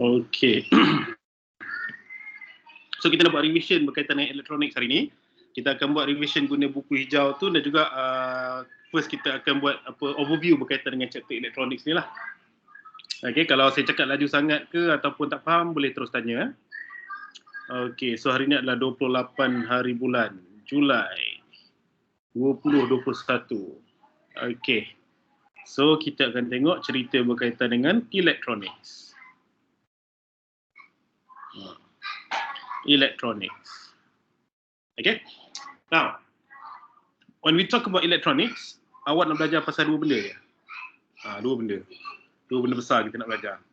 Okey. So kita nak buat revision berkaitan dengan elektronik hari ni. Kita akan buat revision guna buku hijau tu dan juga first kita akan buat overview berkaitan dengan chapter elektronik ni lah. Okey, kalau saya cakap laju sangat ke ataupun tak faham boleh terus tanya. Okey, so hari ni adalah 28 hari bulan Julai 2021. Okey. So kita akan tengok cerita berkaitan dengan electronics. Electronics. Okay. Now, when we talk about electronics, awak nak belajar pasal dua benda je. Dua benda besar kita nak belajar.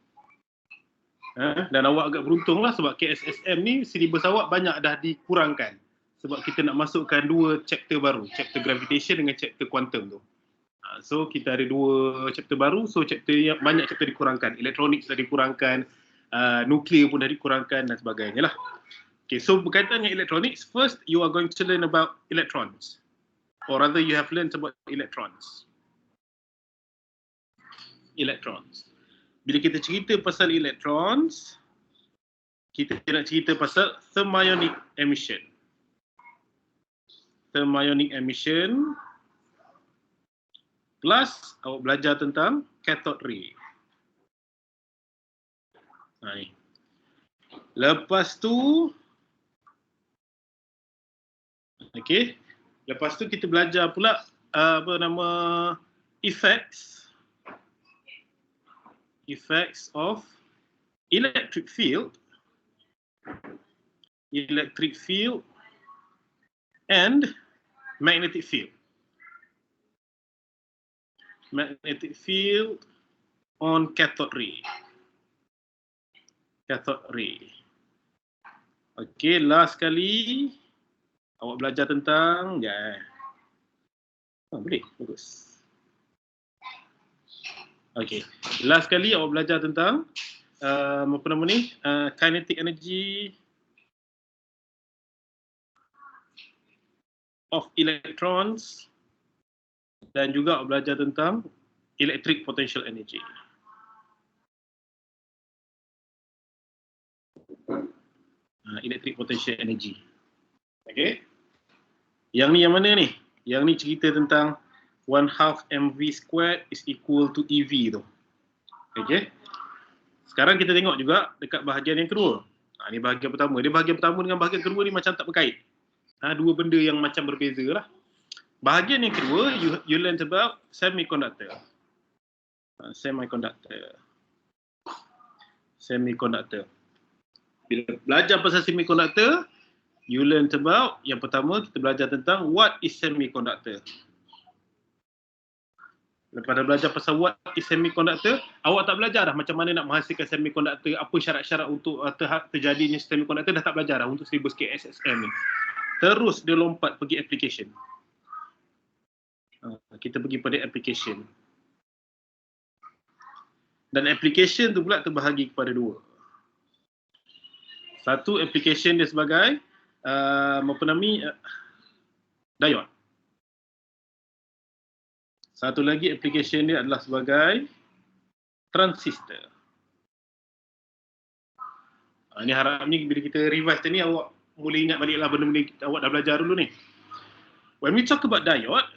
Dan awak agak beruntung lah sebab KSSM ni silibus awak banyak dah dikurangkan. Sebab kita nak masukkan dua chapter baru, chapter gravitation dengan chapter quantum tu. So kita ada dua chapter baru, so chapter yang banyak chapter dikurangkan. Electronics dah dikurangkan, nuklear pun dah dikurangkan dan sebagainya lah. Okay, so berkaitan dengan electronics, first you are going to learn about electrons. Or rather you have learned about electrons. Electrons. Bila kita cerita pasal electrons, kita nak cerita pasal thermionic emission. Thermionic emission plus awak belajar tentang cathode ray. Ni. Lepas tu lepas tu kita belajar pula effects of electric field and magnetic field. Magnetic field on cathode ray. Cathode ray. Okey, last kali awak belajar tentang boleh, bagus. Okey, last kali awak belajar tentang kinetic energy of electrons dan juga awak belajar tentang electric potential energy. Electric potential energy. Okey. Yang ni yang mana ni? Yang ni cerita tentang 1/2 mv squared is equal to EV tu. Okey. Sekarang kita tengok juga dekat bahagian yang kedua. Ni bahagian pertama. Dia bahagian pertama dengan bahagian kedua ni macam tak berkait. Dua benda yang macam berbeza lah. Bahagian yang kedua, you learn about semiconductor. Semiconductor. Bila belajar pasal semiconductor, you learn about, yang pertama kita belajar tentang what is semiconductor. Lepas dah belajar pasal what is semiconductor, awak tak belajar dah macam mana nak menghasilkan semiconductor, apa syarat-syarat untuk terjadinya semiconductor, dah tak belajar dah untuk silibus KSSM ni. Terus dia lompat pergi application. Kita pergi pada application. Dan application tu pula terbahagi kepada dua. Satu application dia sebagai diode. Satu lagi application dia adalah sebagai transistor. Ini harapnya bila kita revise ni awak mula ingat baliklah benda-benda awak dah belajar dulu ni. When we talk about diode,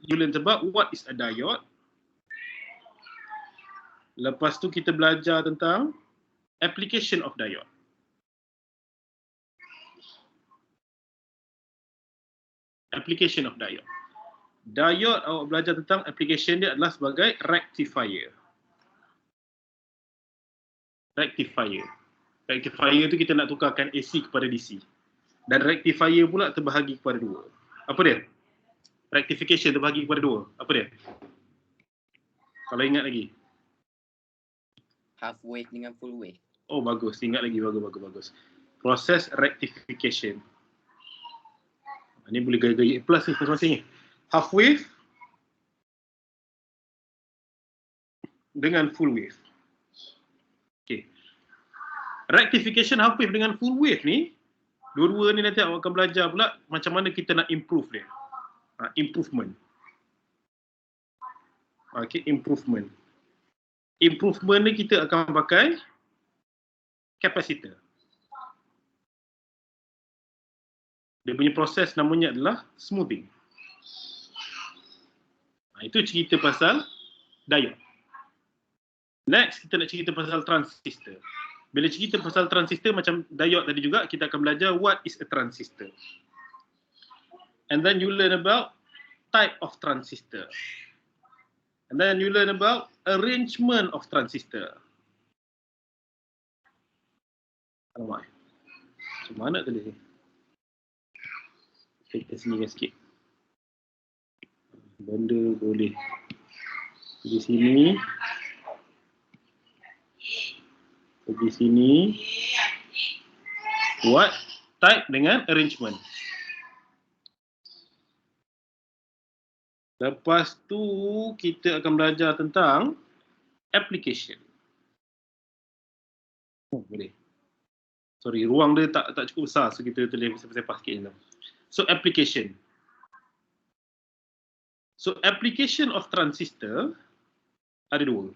you learn about what is a diode. Lepas tu kita belajar tentang application of diode. Application of diode. Diode awak belajar tentang application dia adalah sebagai rectifier. Rectifier tu kita nak tukarkan AC kepada DC. Dan rectifier pula terbahagi kepada dua. Apa dia? Rectification terbahagi kepada dua. Apa dia? Kalau ingat lagi. Half wave dengan full wave. Oh bagus, ingat lagi, bagus. Proses rectification. Ini boleh gaya-gaya plus ni masing-masing ni. Half wave dengan full wave. Okay. Rectification half wave dengan full wave ni, dua-dua ni nanti awak akan belajar pula macam mana kita nak improve dia. Improvement. Okay, improvement. Improvement ni kita akan pakai capacitor. Dia punya proses namanya adalah smoothing. Itu cerita pasal diode. Next, kita nak cerita pasal transistor. Bila cerita pasal transistor macam diode tadi juga, kita akan belajar what is a transistor. And then you learn about type of transistor. And then you learn about arrangement of transistor. Alamak. Macam mana tulis ni? Kita sini sikit. Benda boleh di sini. Pergi sini. What type dengan arrangement. Lepas tu kita akan belajar tentang application. Boleh. Sorry, ruang dia tak cukup besar, so kita tulis sepah-sepah sikit je. So application. So application of transistor ada dua.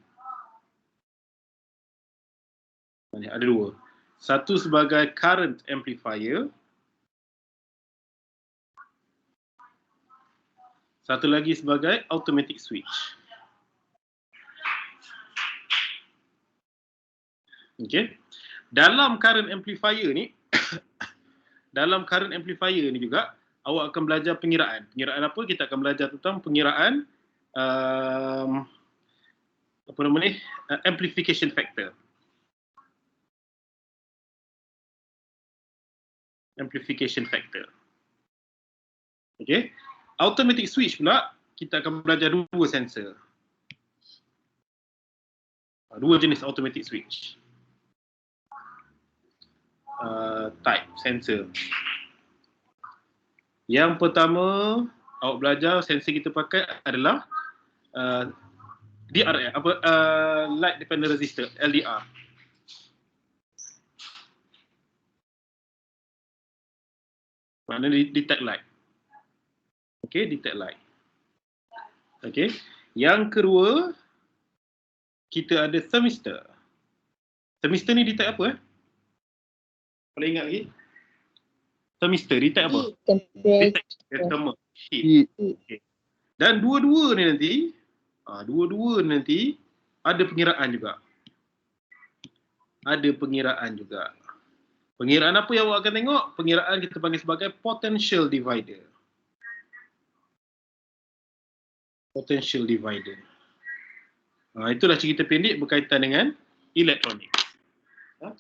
Ada dua. Satu sebagai current amplifier. Satu lagi sebagai automatic switch. Okay. Dalam current amplifier ni, juga, awak akan belajar pengiraan. Pengiraan apa? Kita akan belajar tentang pengiraan amplification factor. Amplification factor. Okay. Automatic switch pula, kita akan belajar dua sensor. Dua jenis automatic switch. Type sensor. Yang pertama, awak belajar sensor kita pakai adalah DRL, light dependent resistor, LDR. Maknanya detect light. Okay, detect light. Okay. Yang kedua, kita ada thermistor. Thermistor ni detect apa? Boleh ingat lagi? Thermistor detect apa? Detect thermal heat. Okay. Dan dua-dua ni nanti ada pengiraan juga. Ada pengiraan juga. Pengiraan apa yang awak akan tengok? Pengiraan kita panggil sebagai potential divider. Potential divider. Itulah cerita pendek berkaitan dengan elektronik.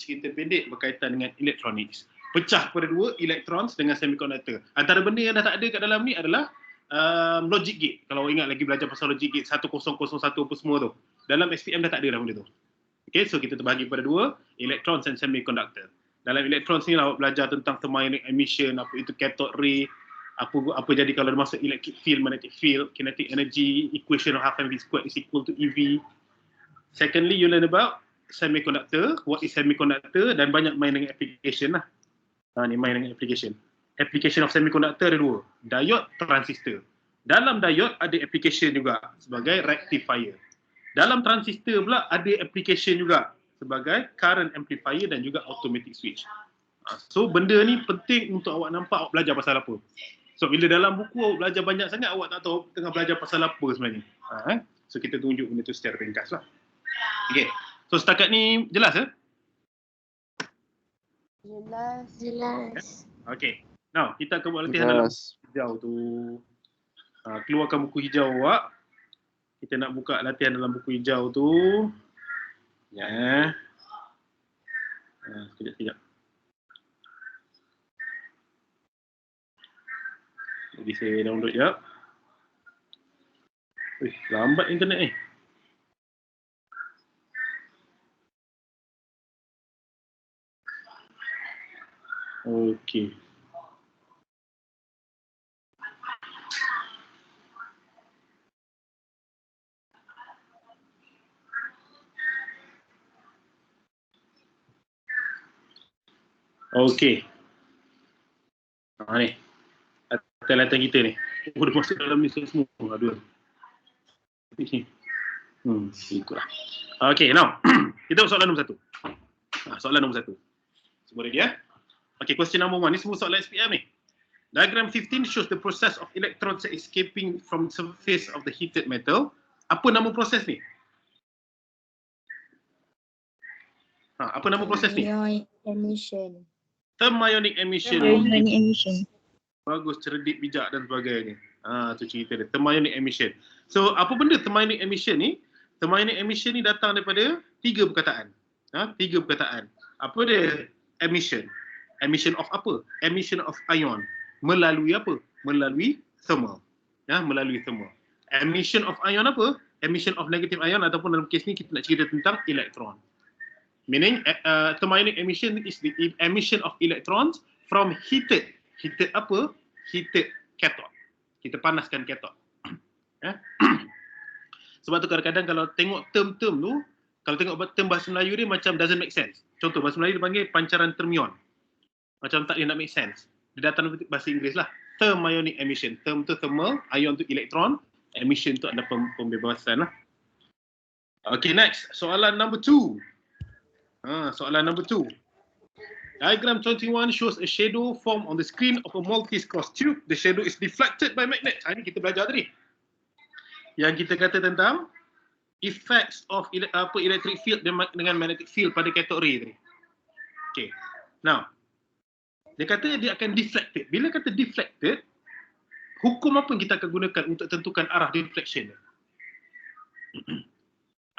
Cerita pendek berkaitan dengan elektronik. Pecah pada dua, electrons dengan semiconductor. Antara benda yang dah tak ada kat dalam ni adalah logic gate. Kalau ingat lagi belajar pasal logic gate 1001 apa semua tu. Dalam SPM dah tak ada dah benda tu. Okay, so kita terbahagi pada dua, electrons and semiconductor. Dalam electrons ni lah awak belajar tentang thermionic emission, apa itu cathode ray, apa jadi kalau dia masuk electric field, magnetic field, kinetic energy, equation of half mv squared is equal to EV. Secondly, you learn about semiconductor, what is semiconductor, dan banyak main dengan application lah. Ni main dengan application. Application of semiconductor ada dua, diode, transistor. Dalam diode ada application juga sebagai rectifier. Dalam transistor pula ada application juga sebagai current amplifier dan juga automatic switch. So benda ni penting untuk awak nampak awak belajar pasal apa. So bila dalam buku awak belajar banyak sangat, awak tak tahu tengah belajar pasal apa sebenarnya. So kita tunjuk benda tu secara ringkas lah. Okay. So setakat ni jelas ya? Jelas. Okay. Now kita akan buat latihan dalam hijau tu. Keluarkan buku hijau awak. Kita nak buka latihan dalam buku hijau tu. Ya. Sekejap. Jadi saya download sekejap. Lambat internet ni. Okey. Okey. Ni. Latihan kita ni. Oh, dah masuk dalam ni semua. Aduh. Ikutlah. Okey, now. Kita soalan nombor 1. Soalan nombor 1. Semua ready ya? Okey, question number 1. Ni semua soalan SPM ni. Diagram 15 shows the process of electrons escaping from the surface of the heated metal. Apa nama proses ni? Apa nama proses ni? Ionic emission. Thermionic emission. Ionic emission. Bagus, cerdik, bijak dan sebagainya. Tu cerita dia. Thermionic emission. So, apa benda thermionic emission ni? Thermionic emission ni datang daripada 3 perkataan. 3 perkataan. Apa dia? Emission. Emission of apa? Emission of ion. Melalui apa? Melalui thermal. Melalui thermal. Emission of ion apa? Emission of negative ion ataupun dalam kes ni kita nak cerita tentang elektron. Meaning thermionic emission is the emission of electrons from heated apa? Heated cathode. Kita panaskan cathode. Sebab tu kadang-kadang kalau tengok term-term tu, kalau tengok term bahasa Melayu dia macam doesn't make sense. Contoh bahasa Melayu dia panggil pancaran termion. Macam tak dia nak make sense. Dia datang dari bahasa Inggeris lah. Thermionic emission. Term tu thermal, ion tu elektron, emission tu adalah pembebasan lah. Okay, next. Soalan number 2. Soalan number 2. Diagram 21 shows a shadow form on the screen of a Maltese cross tube. The shadow is deflected by magnet. Ini kita belajar tadi. Yang kita kata tentang effects of electric field dengan magnetic field pada cathode ray tadi. Okay. Now, dia kata dia akan deflected. Bila kata deflected, hukum apa yang kita akan gunakan untuk tentukan arah deflection?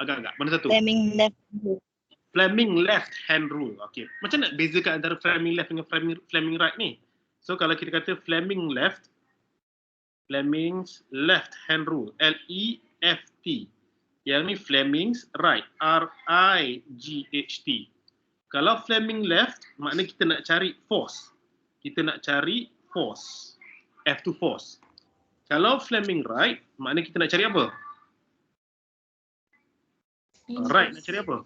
Agak-agak. Mana satu? Fleming left. Fleming left hand rule. Okay. Macam nak bezakan antara Fleming left dengan Fleming right ni? So kalau kita kata Fleming's left hand rule, LEFT. Yang ni Fleming's right, RIGHT. Kalau Fleming left, maknanya kita nak cari force. Kita nak cari force. F2 force. Kalau Fleming right, maknanya kita nak cari apa? Right nak cari apa?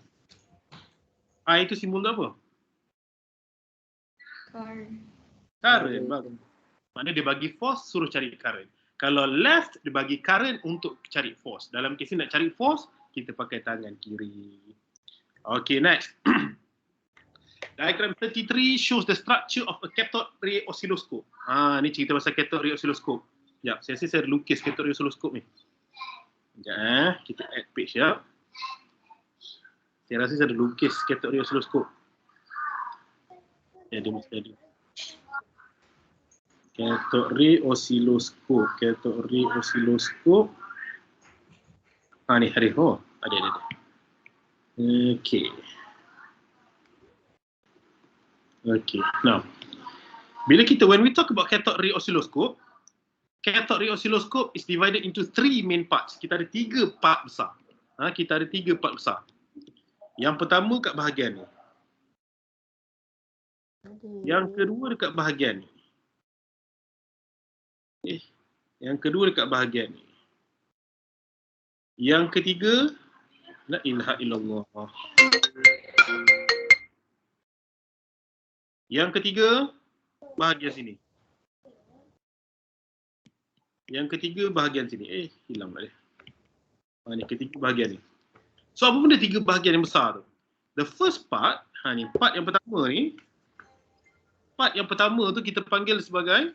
I itu simbol tu apa? Current. Bagus. Maknanya dia bagi force, suruh cari current. Kalau left, dia bagi current untuk cari force. Dalam kes ini nak cari force, kita pakai tangan kiri. Okay, next. Diagram 33 shows the structure of a cathode ray oscilloscope. Ni cerita pasal cathode ray oscilloscope. Sekejap, saya rasa saya lukis cathode ray oscilloscope ni. Sekejap, kita add page ya. Saya rasa saya ada lukis cathode ray oscilloscope. Dia mesti ada. Cathode ray oscilloscope. Ni ada. Oh, ada. Okay. Now, when we talk about cathode ray oscilloscope is divided into 3 main parts. Kita ada 3 part besar. Yang pertama kat bahagian ni. Yang kedua dekat bahagian ni. Yang kedua dekat bahagian ni. Yang ketiga, la ilaha illallah. Yang ketiga, bahagian sini. Hilang lah dia. Ni ketiga bahagian ni. So apa benda 3 bahagian yang besar tu? The first part, ni part yang pertama ni. Part yang pertama tu kita panggil sebagai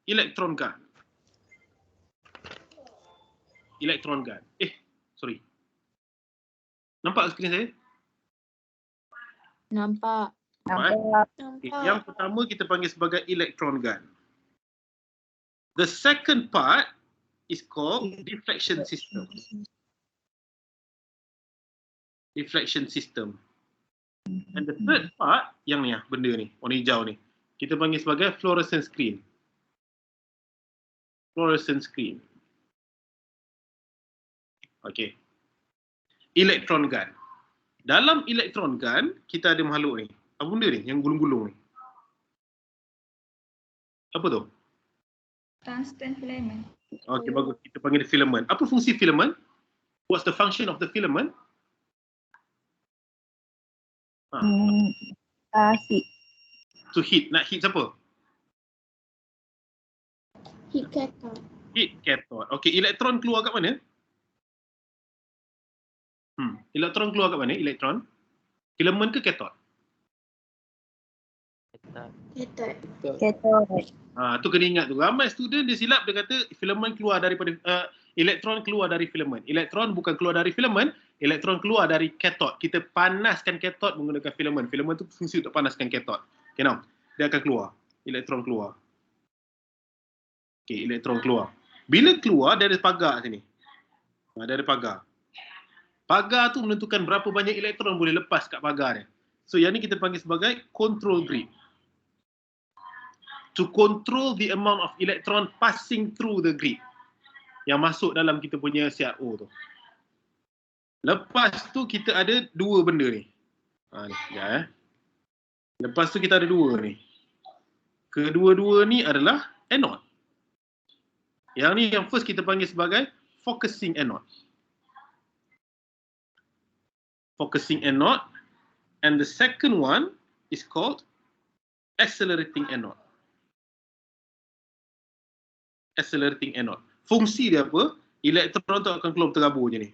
electron gun. Sorry. Nampak skrin saya? Nampak. Yang pertama kita panggil sebagai electron gun. The second part is called deflection system. And the third part, yang ni benda ni, warna hijau ni, kita panggil sebagai fluorescent screen. Okay. Electron gun. Dalam electron gun, kita ada makhluk ni. Apa benda ni? Yang gulung-gulung ni. Apa tu? Tungsten filament. Okay, bagus. Kita panggil filament. Apa fungsi filament? What's the function of the filament? to hit. Nak hit siapa? Hit cathode. Hit cathode. Okey, elektron keluar kat mana? Elektron keluar kat mana? Elektron? Filament ke cathode? Cathode. Tu kena ingat tu. Ramai student dia silap, dia kata filament keluar daripada elektron keluar dari filament. Elektron bukan keluar dari filament, elektron keluar dari cathode. Kita panaskan cathode menggunakan filament. Filament tu fungsi untuk panaskan cathode. Okay, now dia akan keluar. Elektron keluar. Okey, elektron keluar. Bila keluar, dia ada pagar sini. Dia ada pagar. Pagar tu menentukan berapa banyak elektron boleh lepas kat pagar dia. So yang ni kita panggil sebagai control grid. To control the amount of electron passing through the grid. Yang masuk dalam kita punya CRO tu. Lepas tu kita ada dua benda ni. Ni sekejap Lepas tu kita ada dua ni. Kedua-dua ni adalah anode. Yang ni yang first kita panggil sebagai focusing anode. Focusing anode. And the second one is called accelerating anode. Accelerating anode. Fungsi dia apa? Elektron tu akan keluar terabur je ni.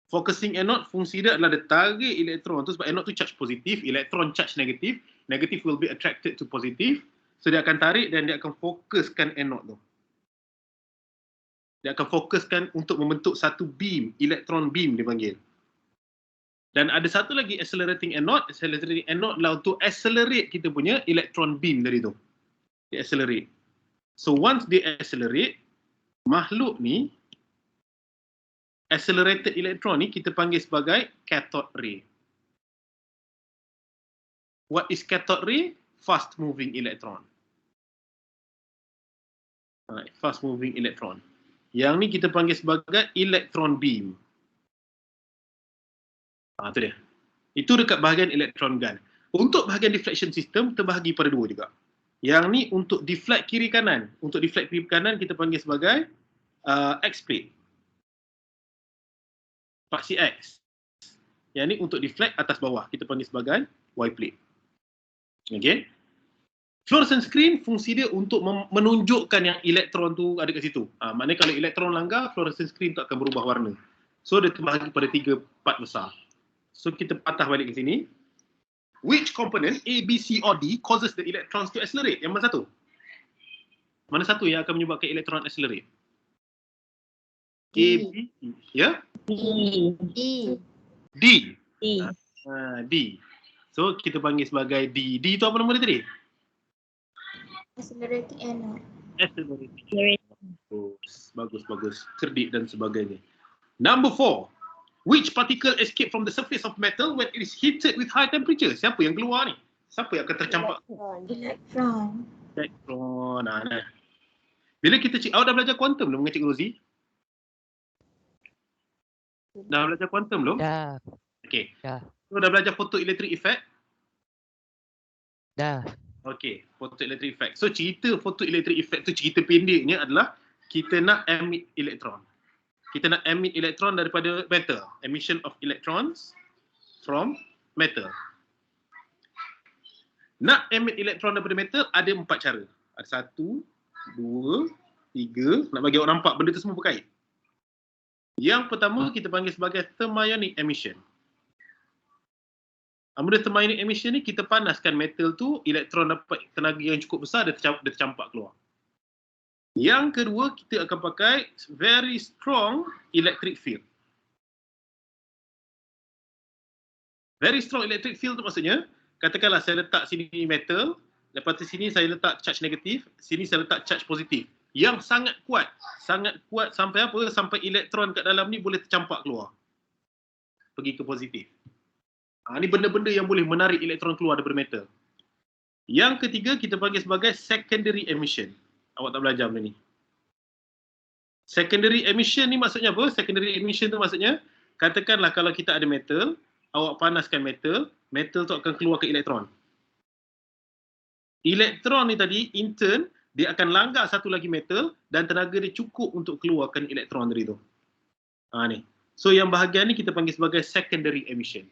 Focusing anode, fungsi dia adalah dia tarik elektron tu, sebab anode tu charge positif, elektron charge negatif. Negatif will be attracted to positive. So dia akan tarik dan dia akan fokuskan anode tu. Dia akan fokuskan untuk membentuk satu beam, elektron beam dia panggil. Dan ada satu lagi accelerating anode. Accelerating anode adalah untuk accelerate kita punya electron beam tadi tu. Dia accelerate. So once dia accelerate, makhluk ni, accelerated electron ni kita panggil sebagai cathode ray. What is cathode ray? Fast moving electron. Fast moving electron. Yang ni kita panggil sebagai electron beam. Tu dia. Itu dekat bahagian electron gun. Untuk bahagian deflection system terbahagi pada dua juga. Yang ni untuk deflect kiri kanan. Untuk deflect kiri kanan kita panggil sebagai X-plate. Paksi X. Yang ni untuk deflect atas bawah. Kita panggil sebagai Y-plate. Okay. Fluorescent screen fungsi dia untuk menunjukkan yang elektron tu ada kat situ. Maknanya kalau elektron langgar, fluorescent screen tu akan berubah warna. So dia terbahagi pada 3 part besar. So kita patah balik ke sini. Which component A, B, C or D causes the electrons to accelerate? Yang mana satu? Mana satu yang akan menyebabkan elektron accelerate? A, B, ya? D. D. So kita panggil sebagai D. D tu apa nama dia tadi? Accelerating anode. Accelerating. Bagus. Cerdik dan sebagainya. Number 4. Which particle escape from the surface of metal when it is heated with high temperature? Siapa yang keluar ni? Siapa yang akan tercampak? Electron. Elektron. Bila kita awak dah belajar kuantum belum dengan Cik Rozi? Dah belajar kuantum belum? Dah. Okey. Dah. So dah belajar photoelectric effect? Dah. Okey, photoelectric effect. So cerita photoelectric effect tu, cerita pendeknya adalah kita nak emit elektron. Kita nak emit elektron daripada metal. Emission of electrons from metal. Nak emit elektron daripada metal ada 4 cara. Ada 1, 2, 3. Nak bagi awak nampak benda tu semua berkait. Yang pertama kita panggil sebagai thermionic emission. Benda thermionic emission ni kita panaskan metal tu, elektron dapat tenaga yang cukup besar, dia tercampak keluar. Yang kedua, kita akan pakai very strong electric field. Very strong electric field tu maksudnya, katakanlah saya letak sini metal, lepas tu sini saya letak charge negatif, sini saya letak charge positif. Yang sangat kuat sampai apa? Sampai elektron kat dalam ni boleh tercampak keluar. Pergi ke positif. Ni benda-benda yang boleh menarik elektron keluar daripada metal. Yang ketiga, kita panggil sebagai secondary emission. Awak tak belajar benda ni. Secondary emission ni maksudnya apa? Secondary emission tu maksudnya, katakanlah kalau kita ada metal, awak panaskan metal, metal tu akan keluar ke elektron. Elektron ni tadi, in turn, dia akan langgar satu lagi metal dan tenaga dia cukup untuk keluarkan elektron dari tu. Ni. So yang bahagian ni kita panggil sebagai secondary emission.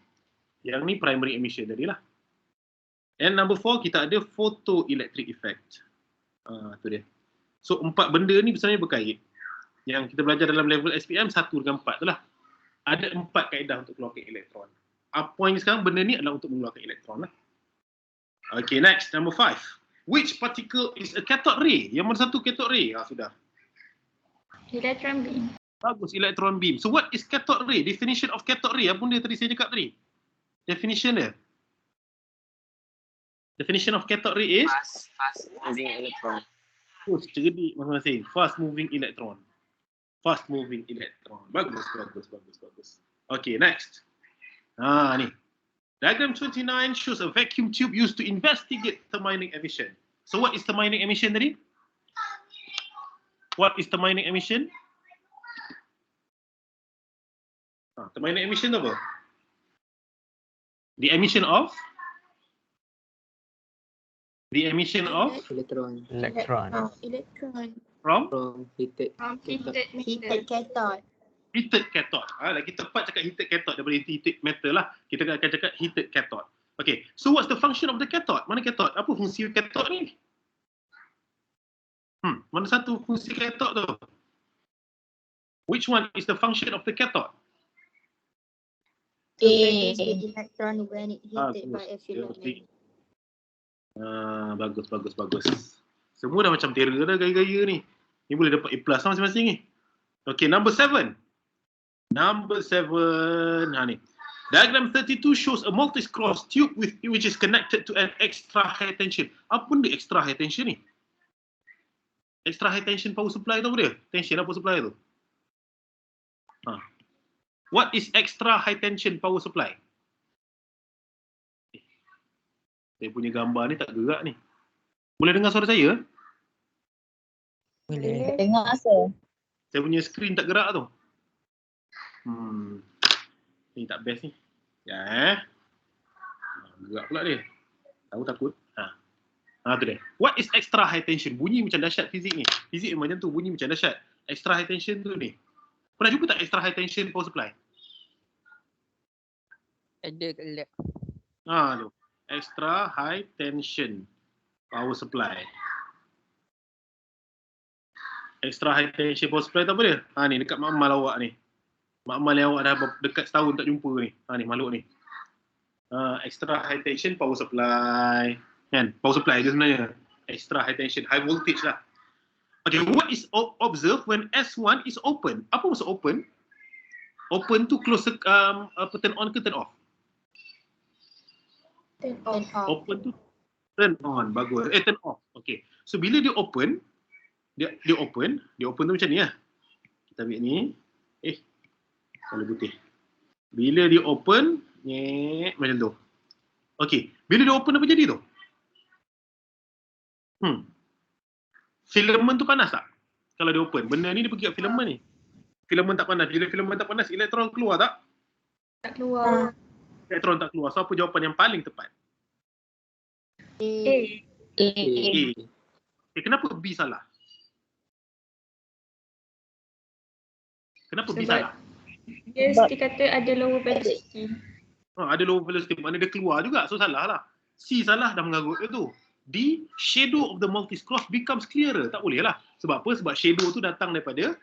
Yang ni primary emission tadi lah. And number 4, kita ada photoelectric effect. Tu dia. So 4 benda ni sebenarnya berkait. Yang kita belajar dalam level SPM 1 dengan 4 tu lah. Ada 4 kaedah untuk keluarkan elektron. Point sekarang benda ni adalah untuk mengeluarkan elektron lah. Okay, next, number 5. Which particle is a cathode ray? Yang mana satu cathode ray? Sudah. Electron beam. Bagus, electron beam. So what is cathode ray? Definition of cathode ray. Apa benda tadi saya cakap tadi? Definition dia. Definition of cathode ray is? Fast moving electron. Cerdik masing-masing. Fast moving electron. Fast moving electron. Bagus. Okay, next. Ni. Diagram 29 shows a vacuum tube used to investigate thermionic emission. So what is thermionic emission tadi? What is thermionic emission? Thermionic emission tu apa? The emission of Electron. Electron. from Heated. Heated cathode. heated cathode. Lagi tepat cakap heated cathode daripada heated metal lah. Kita akan cakap heated cathode. Okay, so what's the function of the cathode? Mana cathode? Apa fungsi cathode ni? Mana satu fungsi cathode tu? Which one is the function of the cathode? To produce the electron when it heated by a filament. Bagus. Semua dah macam terror dah gaya-gaya ni. Ni boleh dapat A+ lah masing-masing ni. Okay, number 7. Ni. Diagram 32 shows a multi-cross tube which is connected to an extra high tension. Apa benda extra high tension ni? Extra high tension power supply tu apa dia? Tension power supply tu. What is extra high tension power supply? Saya punya gambar ni tak gerak ni. Boleh dengar suara saya? Boleh. Dengar sir. Saya punya skrin tak gerak tu. Ni tak best ni. Gerak pula dia. Tahu takut. Tu dia. What is extra high tension? Bunyi macam dahsyat fizik ni. Fizik macam tu, bunyi macam dahsyat. Extra high tension tu ni. Pernah jumpa tak extra high tension power supply? Ada kat lab. Tu. Extra high tension power supply. Extra high tension power supply tu apa dia? Ni dekat makmal awak ni. Makmal yang awak dah dekat setahun tak jumpa ni. Ni makhluk ni. Extra high tension power supply. Kan? Power supply je sebenarnya. Extra high tension, high voltage lah. Okay, what is observed when S1 is open? Apa maksud open? Open tu close, turn on ke turn off? Turn off. Open tu turn on, bagus. Turn off. Okay. So bila dia open, dia open tu macam ni lah. Kita ambil ni. Kalau putih. Bila dia open, macam tu. Okay. Bila dia open apa jadi tu? Filament tu panas tak? Kalau dia open. Benda ni dia pergi kat filament ni. Filament tak panas. Bila filament tak panas, elektron keluar tak? Tak keluar. Elektron tak keluar. So apa jawapan yang paling tepat? A. Kenapa B salah? Kenapa B Sebab salah? dia mesti kata ada lower velocity. Ada low velocity. Mana dia keluar juga. So salah lah. C salah dah mengarut dia tu. D, shadow of the multi-cross becomes clearer. Tak boleh lah. Sebab apa? Sebab shadow tu datang daripada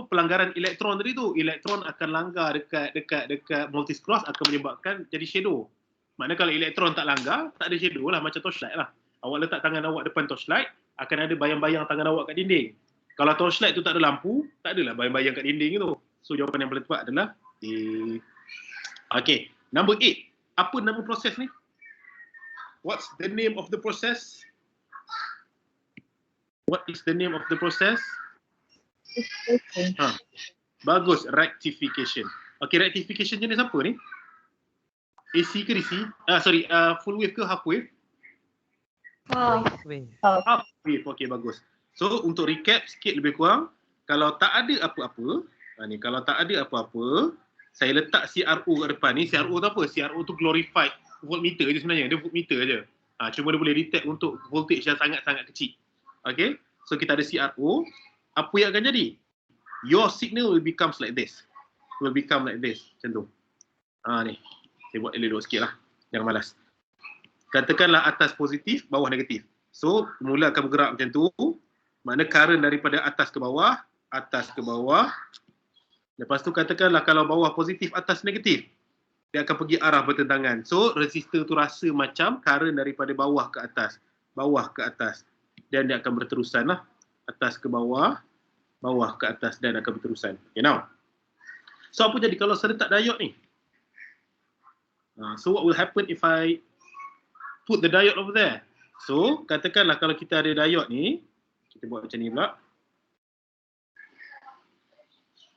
pelanggaran elektron tadi tu. Elektron akan langgar dekat multi-cross akan menyebabkan jadi shadow. Maknanya kalau elektron tak langgar, tak ada shadow lah. Macam torchlight lah. Awak letak tangan awak depan torchlight, akan ada bayang-bayang tangan awak kat dinding. Kalau torchlight tu tak ada lampu, tak adalah bayang-bayang kat dinding tu. So jawapan yang paling tepat adalah A. Okay, number 8. Apa nama proses ni? What's the name of the process? What is the name of the process? Bagus, rectification. Okay, rectification jenis apa ni? AC ke DC? Full wave ke half wave? Half wave. Okay, bagus. So, untuk recap sikit lebih kurang, kalau tak ada apa-apa, kalau tak ada apa-apa, saya letak CRO kat depan ni. CRO tu apa? CRO tu glorified voltmeter je sebenarnya. Dia voltmeter je. Cuma dia boleh detect untuk voltage yang sangat-sangat kecil. Okay? So, kita ada CRO. Apa yang akan jadi? Your signal will becomes like this. Will become like this. Macam tu. Ni. Saya buat elok sikit lah. Jangan malas. Katakanlah atas positif, bawah negatif. So, mula akan bergerak macam tu. Makna current daripada atas ke bawah. Lepas tu katakanlah kalau bawah positif, atas negatif. Dia akan pergi arah bertentangan. So, resistor tu rasa macam current daripada bawah ke atas. Dan dia akan berterusan lah. Atas ke bawah ke atas dan akan berterusan. Okay, now. So, apa jadi kalau saya letak diode ni? So, what will happen if I put the diode over there? So, katakanlah kalau kita ada diode ni, kita buat macam ni pula.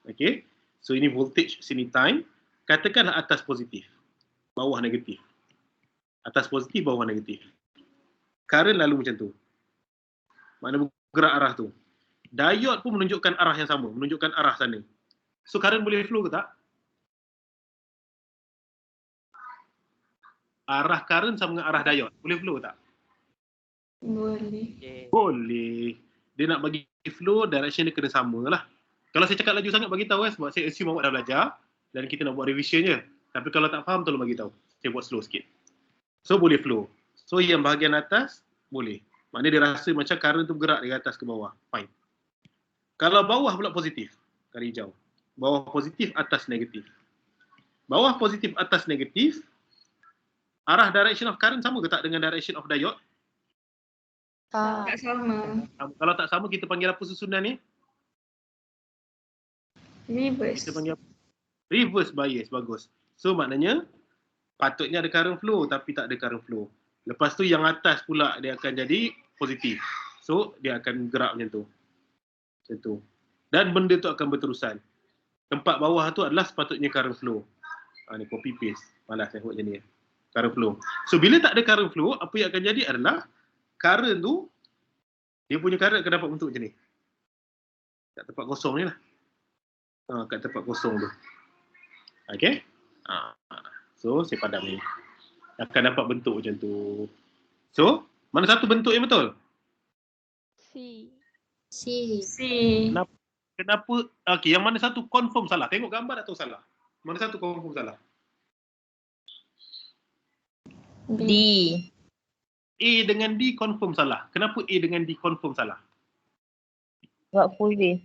Okay. So, ini voltage, sini time. Katakanlah atas positif, bawah negatif. Atas positif, bawah negatif. Current lalu macam tu. Makna bergerak arah tu. Diode pun menunjukkan arah yang sama, menunjukkan arah sana. So, current boleh flow ke tak? Arah current sama dengan arah diode. Boleh flow ke tak? Boleh. Boleh. Dia nak bagi flow, direction dia kena sama lah. Kalau saya cakap laju sangat bagi tahu sebab saya assume awak dah belajar dan kita nak buat revision je. Tapi kalau tak faham tolong bagi tahu. Saya buat slow sikit. So boleh flow. So yang bahagian atas boleh. Maknanya dia rasa macam current tu bergerak dari atas ke bawah. Fine. Kalau bawah pula positif, garis hijau. Bawah positif, atas negatif. Bawah positif, atas negatif. Arah direction of current sama ke tak dengan direction of diode? Tak sama. Kalau tak sama kita panggil apa susunan ni? Reverse. Kita panggil apa? Reverse bias, bagus. So maknanya patutnya ada current flow tapi tak ada current flow. Lepas tu yang atas pula dia akan jadi positif. So dia akan gerak macam tu. Macam tu. Dan benda tu akan berterusan. Tempat bawah tu adalah sepatutnya current flow. Ni copy paste. Malas saya buat macam ni. Current flow. So bila tak ada current flow, apa yang akan jadi adalah current tu, dia punya current akan dapat bentuk macam ni. Kat tempat kosong ni lah. Kat tempat kosong tu. Okay. So, saya padam ni. Akan dapat bentuk macam tu. So, mana satu bentuk yang betul? C. Kenapa? Okay, yang mana satu confirm salah? Tengok gambar atau salah? Mana satu confirm salah? D. A dengan D confirm salah. Kenapa A dengan D confirm salah? Sebab full wave.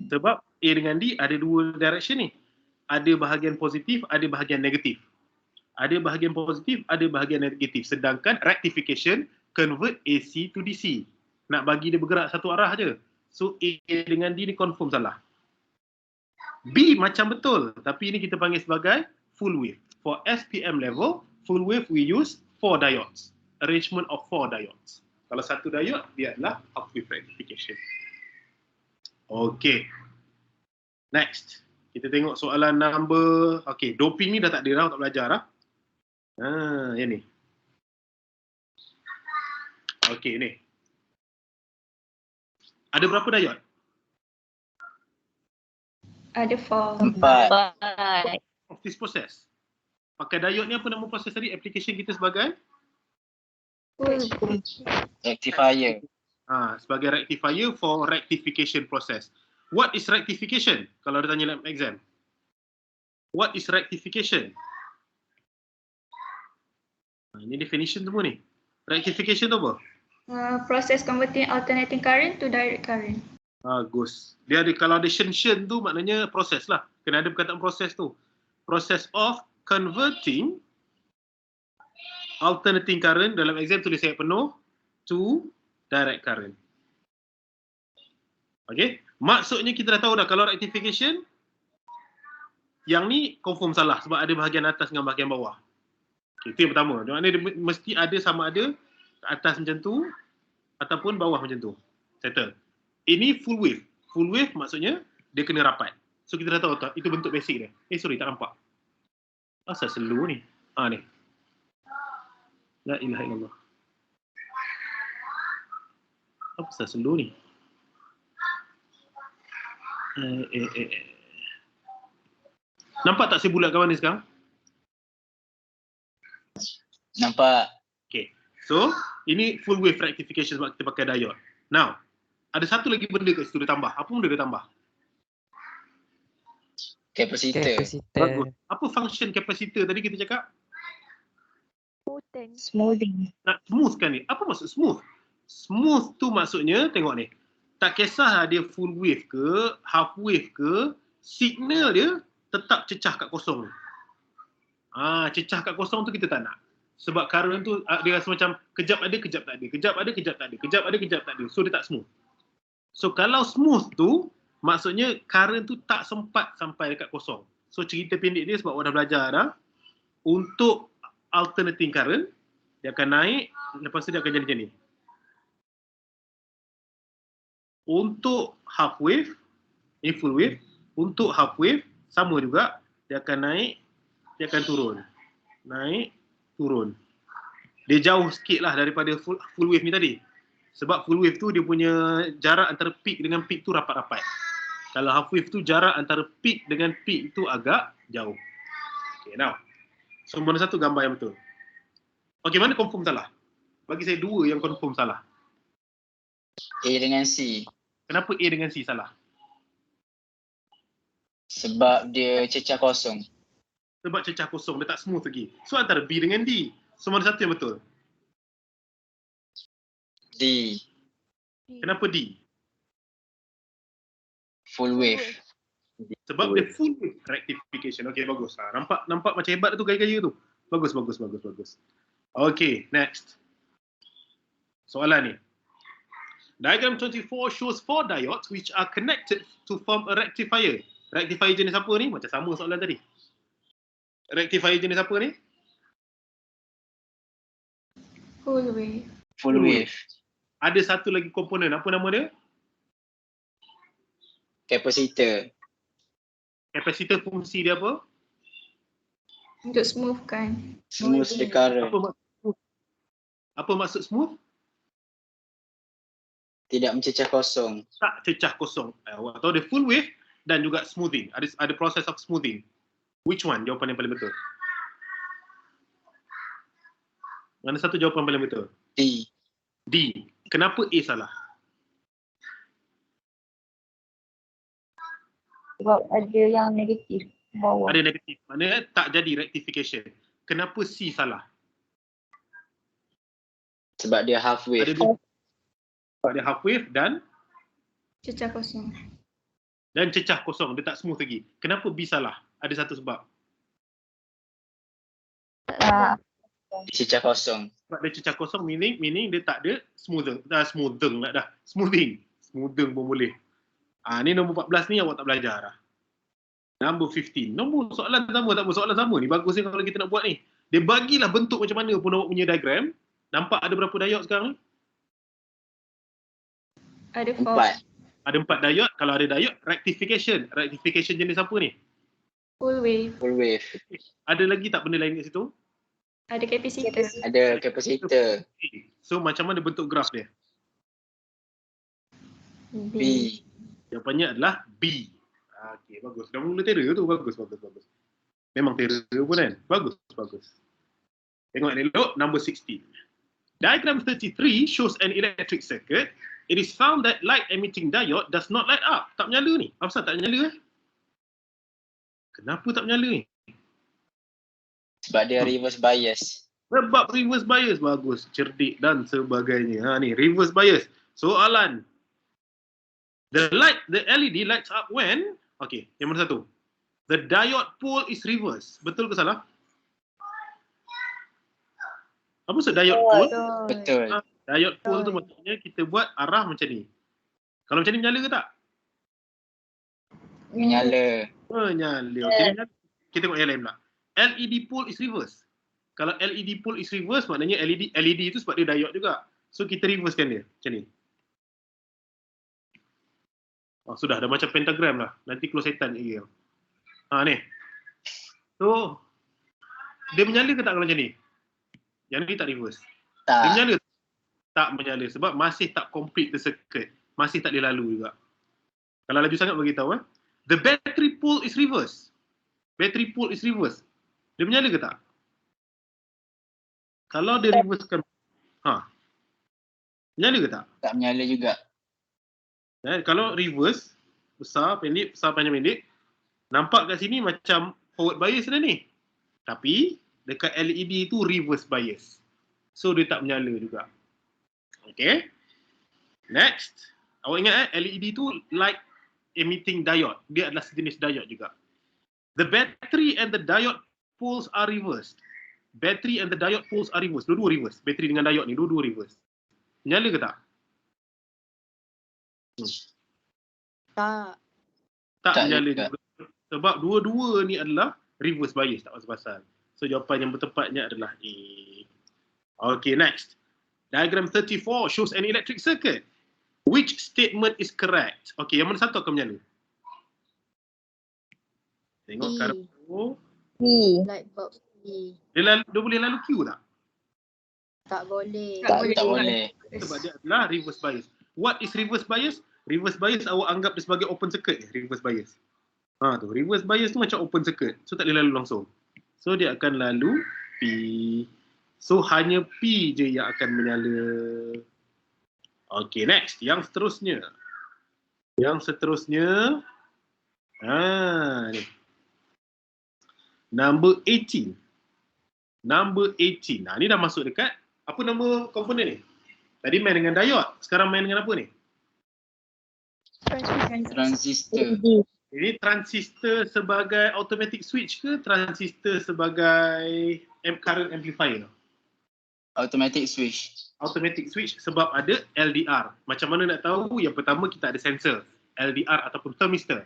Sebab A dengan D ada dua direction ni. Ada bahagian positif, ada bahagian negatif. Ada bahagian positif, ada bahagian negatif. Sedangkan rectification convert AC to DC. Nak bagi dia bergerak satu arah je. So A dengan D ni confirm salah. B macam betul. Tapi ini kita panggil sebagai full wave. For SPM level, full wave we use 4 diodes. Arrangement of 4 diodes. Kalau satu diode, dia adalah half wave rectification. Okay. Next. Kita tengok soalan number. Okay, doping ni dah tak ada dah, tak belajar dah. Yang ni. Okay, ni. Ada berapa diode? Ada 4. 4. Of this process. Pakai diode ni apa nama proses tadi? Application kita sebagai? Rectifier. Sebagai rectifier for rectification process. What is rectification? Kalau dia tanya dalam exam. What is rectification? Ini definition semua ni. Rectification tu apa? Process converting alternating current to direct current. Bagus. Dia ada, kalau ada shen tu maknanya proses lah. Kena ada perkataan proses tu. Process of converting alternating current, dalam exam tulis ayat penuh, to direct current. Okay. Maksudnya kita dah tahu dah kalau rectification, yang ni confirm salah sebab ada bahagian atas dengan bahagian bawah. Okay, itu yang pertama. Maksudnya dia mesti ada sama ada atas macam tu ataupun bawah macam tu. Settle. Ini full wave. Full wave maksudnya dia kena rapat. So kita dah tahu tak, itu bentuk basic dia. Sorry tak nampak. Asal slow ni. Ni. La ilaha illallah. Apa asal slow ni? Nampak tak saya bulatkan mana sekarang? Nampak. Okay. So, ini full wave rectification sebab kita pakai diode. Now, ada satu lagi benda kat situ dia tambah. Apa benda dia tambah? Capacitor. Bagus. Apa function capacitor tadi kita cakap? Smoothing. Nak smoothkan ni. Apa maksud smooth? Smooth tu maksudnya, tengok ni. Tak kisah dia full wave ke, half wave ke, signal dia tetap cecah kat kosong. Cecah kat kosong tu kita tak nak. Sebab current tu dia rasa macam kejap ada, kejap tak ada. Kejap ada, kejap tak ada. Kejap ada, kejap tak ada. So dia tak smooth. So kalau smooth tu, maksudnya current tu tak sempat sampai dekat kosong. So cerita pendek dia sebab awak dah belajar dah. Untuk alternating current, dia akan naik, lepas tu dia akan jadi macam ni. Untuk half wave, ini full wave. Untuk half wave, sama juga. Dia akan naik, dia akan turun. Naik, turun. Dia jauh sikit lah daripada full wave ni tadi. Sebab full wave tu dia punya jarak antara peak dengan peak tu rapat-rapat. Kalau half wave tu jarak antara peak dengan peak tu agak jauh. Okay, now. So mana satu gambar yang betul? Okay, mana confirm salah? Bagi saya dua yang confirm salah. A dengan C. Kenapa A dengan C salah? Sebab dia cecah kosong. Sebab cecah kosong, dia tak smooth lagi. So antara B dengan D. So mana satu yang betul? D. Kenapa D? Full wave. Sebab dia full wave rectification. Okay, bagus. Nampak macam hebat tu gaya-gaya tu. Bagus. Okay, next. Soalan ni. Diagram 24 shows 4 diodes which are connected to form a rectifier. Rectifier jenis apa ni? Macam sama soalan tadi. Rectifier jenis apa ni? Full wave. Full wave. Ada satu lagi komponen. Apa nama dia? Capacitor. Kapasitor fungsi dia apa? Untuk smoothkan. Smooth the current. Apa maksud smooth? Tidak mencecah kosong. Tak cecah kosong. Atau dia full wave dan juga smoothing. Ada proses of smoothing. Which one jawapan yang paling betul? Mana satu jawapan paling betul? D. D. Kenapa A salah? Sebab ada yang negatif bawah. Ada negatif. Maknanya tak jadi rectification. Kenapa C salah? Sebab dia half wave. Sebab dia half wave dan Cecah kosong. cecah kosong. Dia tak smooth lagi. Kenapa B salah? Ada satu sebab. Cecah kosong. Sebab dia cecah kosong meaning dia tak ada smoothing lah dah. Smoothing pun boleh. Ni nombor 14 ni awak tak belajar dah. Number 15. Nombor soalan sama, tak apa soalan sama ni. Bagus ni kalau kita nak buat ni. Dia bagilah bentuk macam mana pun awak punya diagram. Nampak ada berapa diode sekarang ni? Ada 4. 4. Ada 4 diode. Kalau ada diode, rectification. Rectification jenis apa ni? Full wave. Full wave. Ada lagi tak benda lain kat situ? Ada capacitor. Ada capacitor. So macam mana bentuk graf dia? B. Jawapannya adalah B. Okey, bagus. Dah mula terror tu. Bagus. Memang terror pun kan? Bagus. Tengok elok, number 16. Diagram 33 shows an electric circuit. It is found that light emitting diode does not light up. Tak menyala ni. Apa tak menyala? Kenapa tak menyala ni? Sebab dia reverse bias. Sebab reverse bias. Bagus, cerdik dan sebagainya. Ni reverse bias. Soalan. The LED lights up when, okay, yang mana satu? The diode pole is reverse. Betul ke salah? Apa maksud diode pole? Betul. Diode pole tu maksudnya kita buat arah macam ni. Kalau macam ni menyala ke tak? Menyala. Menyala. Okay, kita tengok yang lain pula. LED pole is reverse. Kalau LED pole is reverse maknanya LED tu sebab dia diode juga. So kita reversekan dia macam ni. Sudah, dah macam pentagram lah. Nanti keluar setan je. Ni. So, dia menyala ke tak kalau macam ni? Yang ni tak reverse. Dia menyala? Tak menyala. Sebab masih tak complete the circuit. Masih tak boleh lalu juga. Kalau laju sangat beritahu. The battery pole is reverse. Battery pole is reverse. Dia menyala ke tak? Kalau dia reversekan. Menyala ke tak? Tak menyala juga. Kalau reverse, besar, pendek, besar, panjang, pendek, nampak kat sini macam forward bias dah ni. Tapi, dekat LED tu reverse bias. So dia tak menyala juga. Okay. Next. Awak ingat LED tu light emitting diode. Dia adalah sejenis diode juga. The battery and the diode poles are reversed. Battery and the diode poles are reversed. Dua-dua reverse. Battery dengan diode ni dua-dua reverse. Menyala ke tak? Tak. Tak Tak menyala juga. juga. Sebab dua-dua ni adalah reverse bias, tak pasal-pasal. So jawapan yang bertepatnya adalah A. Okay, next. Diagram 34 shows an electric circuit. Which statement is correct? Okay, yang mana satu akan menyala? Tengok E. sekarang. Light bulb E. Dia boleh lalu Q tak? Tak boleh. Tak boleh. Sebab dia adalah reverse bias. What is reverse bias? Reverse bias awak anggap dia sebagai open circuit. Reverse bias. Tu reverse bias tu macam open circuit. So tak boleh lalu langsung. So dia akan lalu P. So hanya P je yang akan menyala. Okay, next. Yang seterusnya. Ni. Number 18. Ni dah masuk dekat. Apa nama komponen ni? Tadi main dengan diode. Sekarang main dengan apa ni? Transistor. Ini transistor sebagai automatic switch ke transistor sebagai current amplifier? Automatic switch. Automatic switch sebab ada LDR. Macam mana nak tahu? Yang pertama kita ada sensor, LDR ataupun thermistor.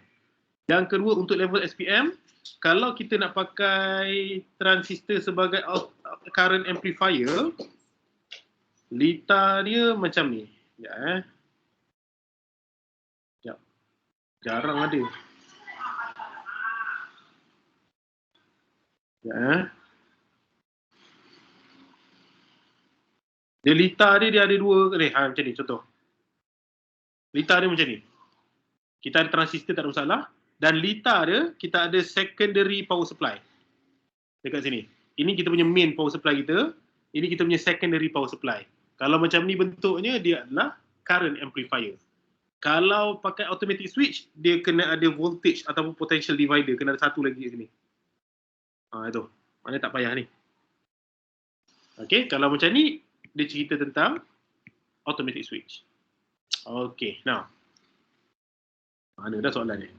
Yang kedua untuk level SPM, kalau kita nak pakai transistor sebagai current amplifier, lita dia macam ni. Sekejap. Jarang ada. Dia lita dia ada dua ni, macam ni contoh. Lita dia macam ni. Kita ada transistor tak ada masalah dan lita dia kita ada secondary power supply. Dekat sini. Ini kita punya main power supply kita, ini kita punya secondary power supply. Kalau macam ni bentuknya dia adalah current amplifier. Kalau pakai automatic switch dia kena ada voltage ataupun potential divider, kena ada satu lagi kat sini. Itu. Mana tak payah ni. Okey, kalau macam ni dia cerita tentang automatic switch. Okay, now. Mana dah soalan ni?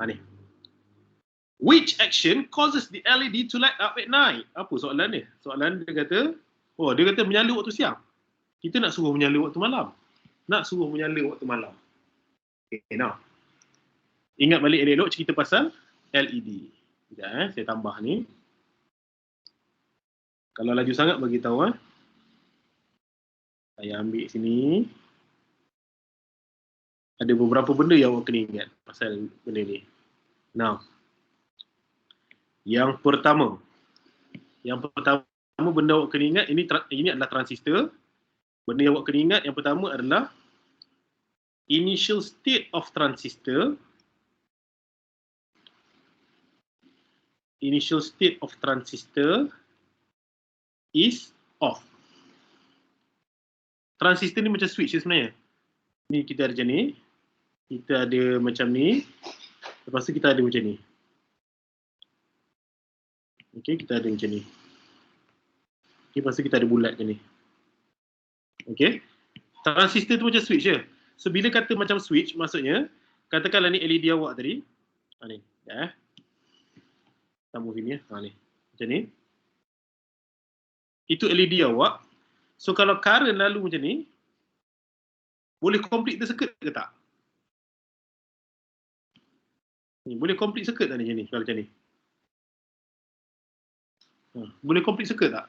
Ni. Which action causes the LED to light up at night? Apa soalan ni? Soalan dia kata, dia kata menyala waktu siang. Kita nak suruh menyala waktu malam. Okay, now. Ingat balik elok cerita pasal LED. Sekejap, saya tambah ni. Kalau laju sangat bagi tahu. Saya ambil sini. Ada beberapa benda yang awak kena ingat pasal benda ni. Now. Yang pertama benda awak kena ingat, ini adalah transistor. Benda yang awak kena ingat yang pertama adalah initial state of transistor. Initial state of transistor is off. Transistor ni macam switch sebenarnya. Ni kita ada macam ni. Kita ada macam ni. Lepas tu kita ada macam ni. Okey, kita ada macam ni. Okay, lepas tu kita ada bulat macam ni. Okey. Transistor tu macam switch je. So bila kata macam switch, maksudnya katakanlah ni LED awak tadi. Ni. Tambah sini ya. Ni. Macam ni. Itu LED awak. So kalau current lalu macam ni, boleh complete the circuit ke tak? Ni, boleh complete circuit tak ni macam ni? Kalau macam ni. Boleh complete circuit tak?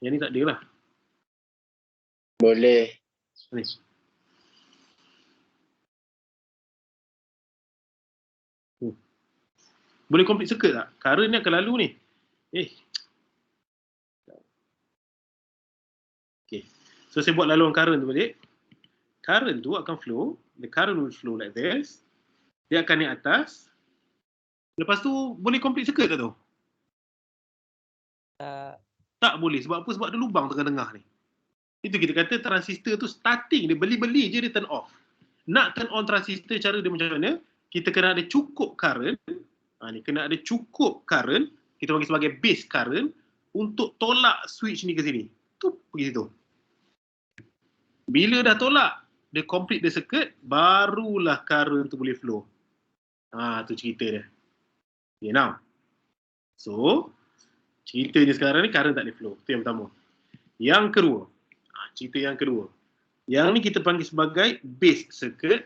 Yang ni tak ada lah. Boleh. Ni. Boleh complete circuit tak? Current ni akan lalu ni. Okay. So saya buat laluan current tu balik. Current tu akan flow. The current will flow like this. Dia akan naik atas. Lepas tu boleh complete circuit tak tu? Tak boleh. Sebab apa? Sebab ada lubang tengah-tengah ni. Itu kita kata transistor tu starting dia beli-beli je dia turn off. Nak turn on transistor cara dia macam mana? Kita kena ada cukup current. Ni kena ada cukup current. Kita panggil sebagai base current untuk tolak switch ni ke sini. tup pergi situ. Bila dah tolak, dia complete the circuit, barulah current tu boleh flow. Tu cerita dia. Okay, now. So, ceritanya sekarang ni current tak boleh flow. Itu yang pertama. Yang kedua, cerita yang kedua. Yang ni kita panggil sebagai base circuit.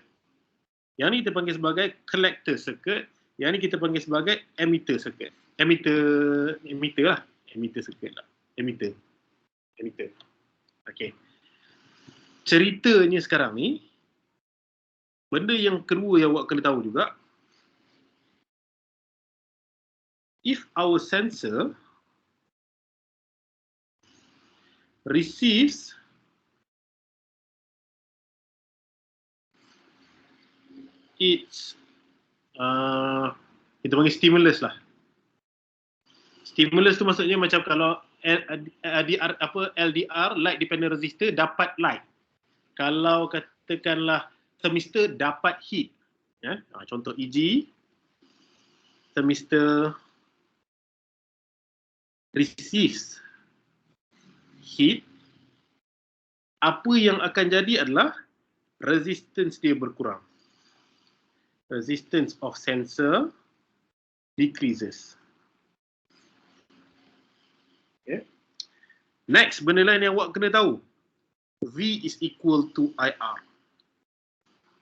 Yang ni kita panggil sebagai collector circuit. Yang ni kita panggil sebagai emitter circuit. Emitter lah. Emitter circuit lah. Emitter. Okay. Ceritanya sekarang ni, benda yang kedua yang awak kena tahu juga, if our sensor receives its kita panggil stimulus lah. Stimulus tu maksudnya macam kalau LDR, light dependent resistor, dapat light. Kalau katakanlah thermistor dapat heat. Ya? Contoh EG, thermistor receives heat, apa yang akan jadi adalah resistance dia berkurang. Resistance of sensor decreases. Okay. Next, benda lain yang awak kena tahu. V is equal to IR.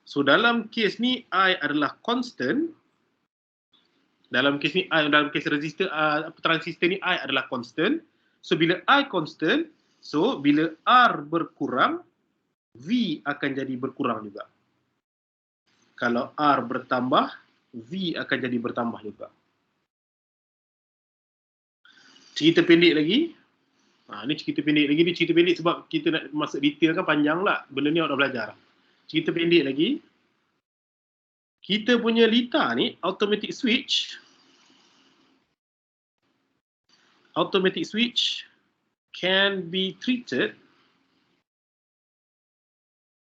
So dalam kes ni I adalah constant. Dalam kes ni dalam kes resistor transistor ni I adalah constant. So bila I constant, so bila R berkurang, V akan jadi berkurang juga. Kalau R bertambah, V akan jadi bertambah juga. Cerita pendek lagi. Ni cerita pendek lagi. Ni cerita pendek sebab kita nak masuk detail kan panjang lah. Benda ni awak dah belajar. Cerita pendek lagi. Kita punya lita ni, automatic switch. Automatic switch can be treated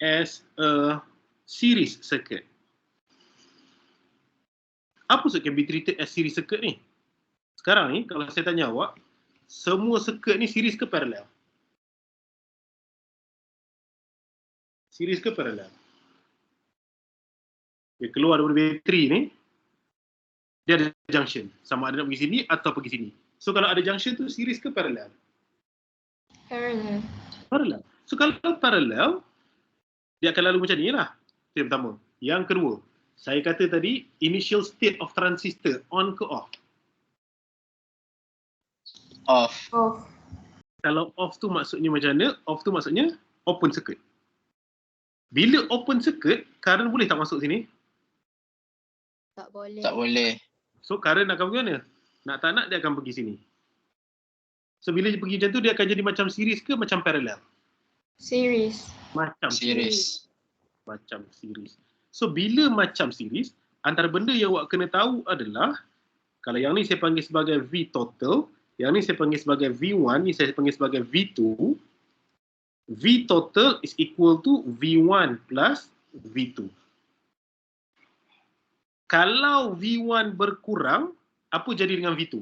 as a series circuit. Apa maksud can be treated as series circuit ni? Sekarang ni, kalau saya tanya awak, semua circuit ni series ke parallel? Series ke parallel? Dia keluar daripada bateri ni, dia ada junction. Sama ada nak pergi sini atau pergi sini. So kalau ada junction tu series ke parallel? Parallel. Parallel. So kalau parallel, dia akan lalu macam ni lah. Itu yang pertama. Yang kedua, saya kata tadi, initial state of transistor, on ke off? Off. Off. Kalau off tu maksudnya macam mana? Off tu maksudnya open circuit. Bila open circuit, current boleh tak masuk sini? Tak boleh. Tak boleh. So current akan pergi mana? Nak tak nak dia akan pergi sini. So bila dia pergi macam tu, dia akan jadi macam series ke macam parallel? Series. Macam Series. Macam series. So bila macam series, antara benda yang awak kena tahu adalah, kalau yang ni saya panggil sebagai V total, yang ni saya panggil sebagai V1, ni saya panggil sebagai V2. V total is equal to V1 plus V2. Kalau V1 berkurang, apa jadi dengan V2?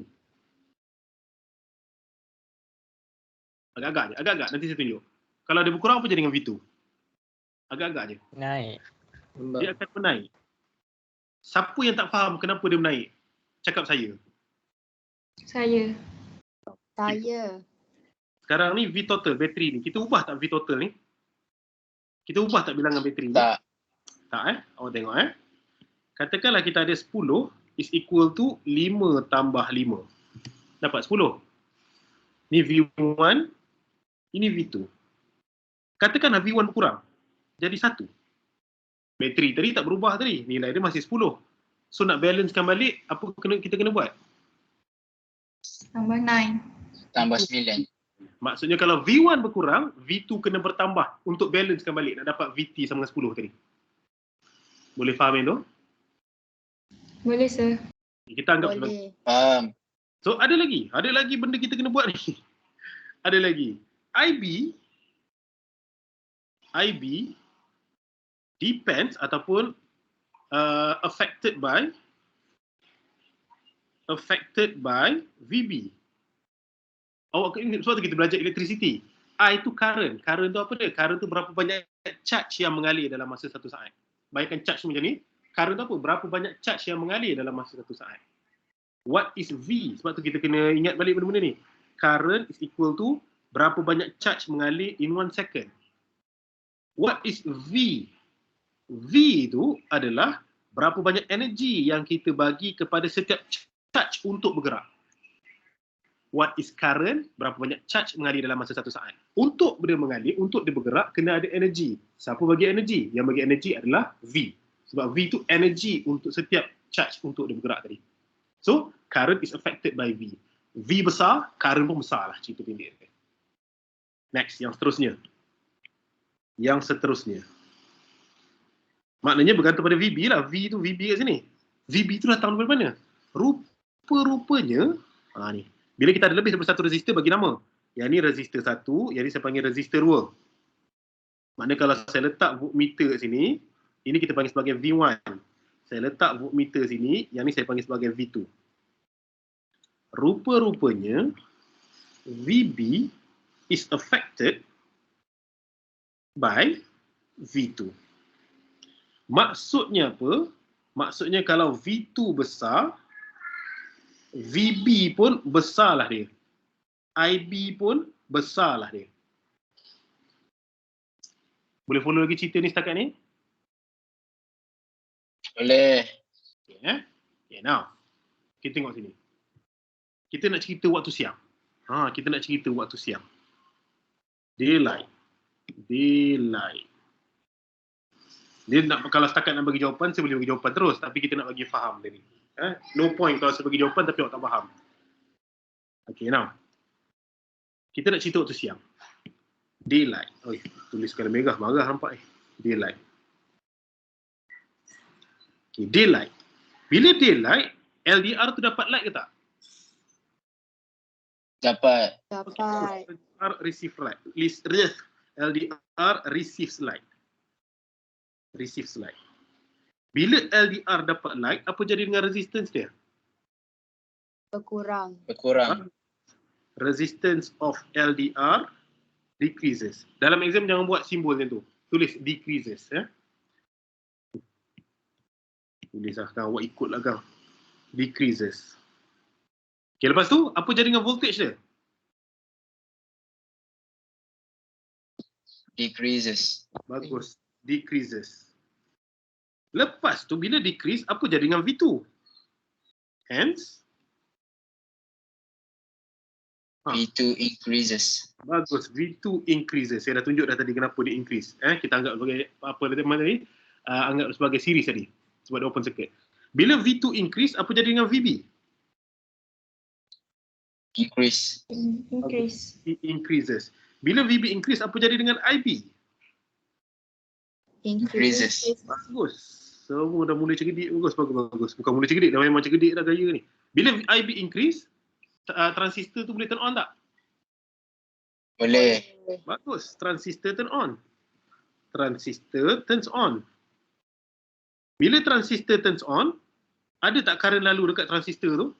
Agak-agak, nanti saya tunjuk. Kalau dia berkurang, apa jadi dengan V2? Agak-agak je. Naik. Dia akan menaik. Siapa yang tak faham kenapa dia menaik? Cakap saya. Saya. Saya. Sekarang ni V total, bateri ni. Kita ubah tak V total ni? Kita ubah tak bilangan bateri ni? Tak. Tak Awak tengok Katakanlah kita ada 10 is equal to 5 tambah 5. Dapat 10. Ni V1, ini V2. Katakanlah V1 berkurang. Jadi 1. Bateri tadi tak berubah tadi. Nilai dia masih 10. So nak balancekan balik, apa kita kena buat? Tambah 9. Tambah 9. Maksudnya kalau V1 berkurang, V2 kena bertambah untuk balancekan balik. Nak dapat VT sama dengan 10 tadi. Boleh faham yang tu? Boleh, sir. Kita anggap Boleh. Faham. So ada lagi benda kita kena buat ni. Ada lagi. IB depends ataupun affected by VB. Awak ingat sebab kita belajar electricity. I tu current. Current tu apa dia? Current tu berapa banyak charge yang mengalir dalam masa satu saat. Bayangkan charge macam ni. Current tu apa? Berapa banyak charge yang mengalir dalam masa satu saat. What is V? Sebab tu kita kena ingat balik benda-benda ni. Current is equal to berapa banyak charge mengalir in 1 second. What is V? V itu adalah berapa banyak energi yang kita bagi kepada setiap charge untuk bergerak. What is current? Berapa banyak charge mengalir dalam masa satu saat. Untuk dia mengalir, untuk dia bergerak, kena ada energi. Siapa bagi energi? Yang bagi energi adalah V. Sebab V itu energi untuk setiap charge untuk dia bergerak tadi. So, current is affected by V. V besar, current pun besar lah, cerita pendek. Next, yang seterusnya. Yang seterusnya. Maknanya bergantung pada VB lah. V tu VB kat sini. VB tu datang dari mana? Rupa-rupanya, ni. Bila kita ada lebih daripada satu resistor, bagi nama. Yang ni resistor 1, yang ni saya panggil resistor 2. Maknanya kalau saya letak voltmeter kat sini, ini kita panggil sebagai V1. Saya letak voltmeter sini, yang ni saya panggil sebagai V2. Rupa-rupanya, VB is affected by V2. Maksudnya apa? Maksudnya kalau V2 besar, VB pun besarlah dia. IB pun besarlah dia. Boleh follow lagi cerita ni setakat ni? Boleh. Okay, now. Kita tengok sini. Kita nak cerita waktu siang. Kita nak cerita waktu siang. Daylight. Dia nak, kalau setakat nak bagi jawapan, saya boleh bagi jawapan terus. Tapi kita nak bagi faham dia ni. No point kalau saya bagi jawapan tapi awak tak faham. Okay, now. Kita nak cerita waktu siang. Daylight. Tulis skala merah, marah nampak Daylight. Okay, daylight. Bila daylight, LDR tu dapat light ke tak? Dapat. LDR receive light. LDR receives light. Receives light. Bila LDR dapat light, apa jadi dengan resistance dia? Berkurang. Resistance of LDR decreases. Dalam exam jangan buat simbol macam tu. Tulis decreases. Tulis lah kan, awak ikut lah kan. Decreases. Okay, lepas tu, apa jadi dengan voltage dia? Decreases. Bagus. Decreases. Lepas tu, bila decrease, apa jadi dengan V2? Hence, V2 increases. bagus. V2 increases. Saya dah tunjuk dah tadi kenapa dia increase. Kita anggap sebagai apa tadi? Anggap sebagai series tadi. Sebab dia open circuit. Bila V2 increase, apa jadi dengan VB? Increase. It increases. Bila VB increase, apa jadi dengan IB? Increases. Bagus. Semua dah mula cerdik. Bagus. Bukan mula cerdik, dah memang cerdik dah gaya ni. Bila IB increase, transistor tu boleh turn on tak? Boleh. Bagus. Transistor turn on. Transistor turns on. Bila transistor turns on, ada tak current lalu dekat transistor tu?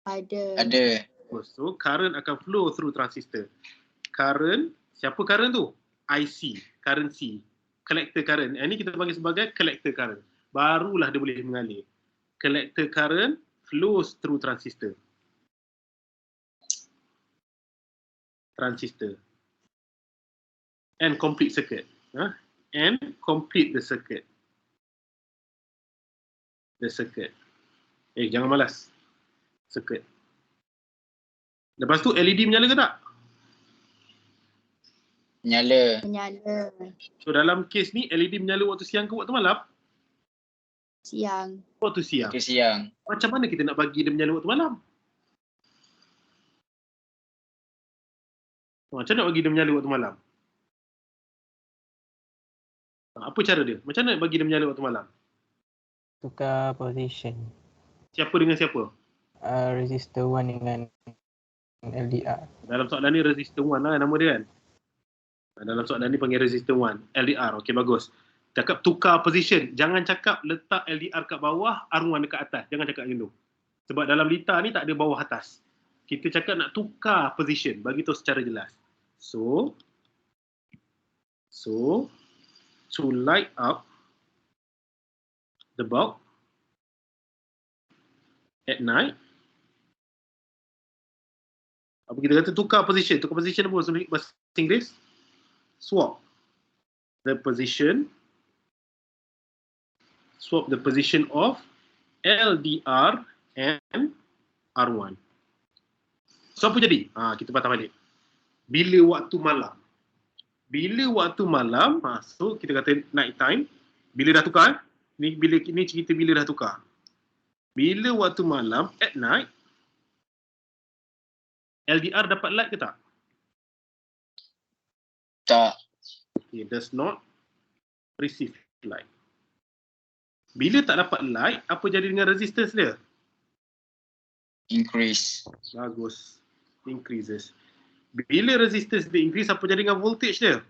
Ada. So, current akan flow through transistor. Current, siapa current tu? IC, current C. Collector current. Ini kita panggil sebagai collector current. Barulah dia boleh mengalir. Collector current flows through transistor. And complete circuit. And complete the circuit. Jangan malas. Circuit. Lepas tu LED menyala ke tak? Menyala. So dalam kes ni LED menyala waktu siang ke waktu malam? Siang. Waktu siang. Waktu siang. Macam mana kita nak bagi dia menyala waktu malam? Macam mana nak bagi dia menyala waktu malam? Apa cara dia? Macam mana nak bagi dia menyala waktu malam? Tukar position. Siapa dengan siapa? Resistor 1 dengan LDR. Dalam soalan ni resistor 1 lah nama dia kan? Dalam soalan ni panggil resistor 1. LDR. Okey, bagus. Cakap tukar position. Jangan cakap letak LDR kat bawah, R1 dekat atas. Jangan cakap macam tu. Sebab dalam litar ni tak ada bawah atas. kita cakap nak tukar position, bagi tahu secara jelas. So to light up the bulb at night, apa kita kata tukar position apa bahasa Inggeris? Swap the position of LDR and R1. So apa jadi? Kita patah balik. Bila waktu malam, so kita kata night time. Bila dah tukar, ni cerita bila dah tukar. Bila waktu malam, at night, LDR dapat light ke tak? Tak. It does not receive light. Bila tak dapat light, apa jadi dengan resistance dia? Increase. Bagus. Increases. Bila resistance dia increase, apa jadi dengan voltage dia?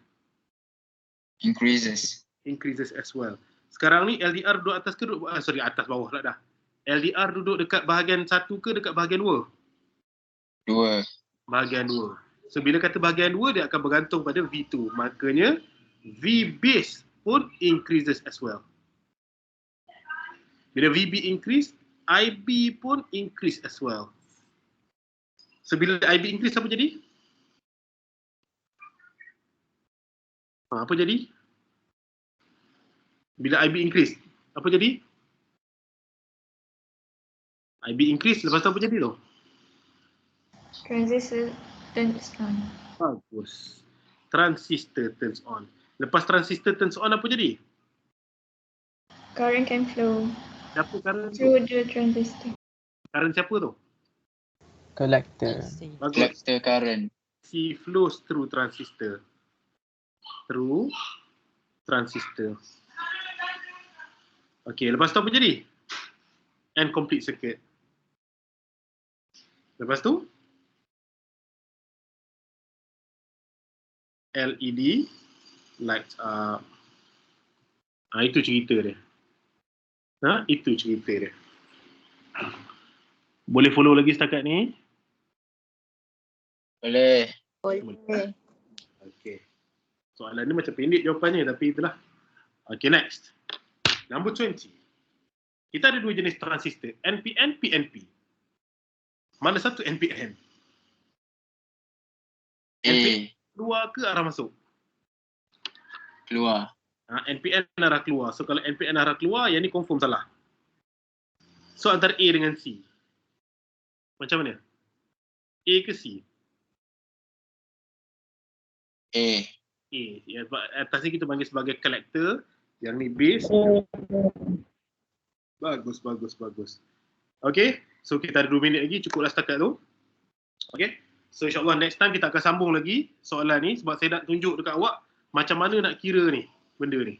Increases. Increases as well. Sekarang ni LDR duduk atas ke duduk atas bawah lah dah. LDR duduk dekat bahagian 1 ke dekat bahagian 2? 2. Bahagian 2. So bila kata bahagian 2, dia akan bergantung pada V2. Makanya V base pun increases as well. Bila VB increase, IB pun increase as well. So bila IB increase, apa jadi? Apa jadi? Bila IB increase, apa jadi? IB increase, lepas tu apa jadi tu? Transistor turns on. Bagus. Transistor turns on. Lepas transistor turns on, apa jadi? Current can flow Siapa current tu? through the transistor. Current siapa tu? Collector. Bagus. Collector current. C flows through transistor. Okey, lepas tu apa jadi? And complete circuit. Lepas tu LED lights up. Itu cerita dia. Itu cerita dia. Boleh follow lagi setakat ni? Boleh. Boleh. Okey. Soalan ni macam pendek jawapannya, tapi itulah. Okay, next. Number 20. Kita ada dua jenis transistor, NPN, PNP. Mana satu NPN? NPN keluar ke arah masuk? Keluar. NPN arah keluar. So kalau NPN arah keluar, yang ni confirm salah. So antara A dengan C. Macam mana? A ke C? A. A. Ya, atas ni kita panggil sebagai collector. Yang ni base. Bagus. Okay. So kita ada 2 minit lagi. Cukuplah setakat tu. Okay. So insyaAllah next time kita akan sambung lagi soalan ni. Sebab saya nak tunjuk dekat awak macam mana nak kira ni. Benda ni.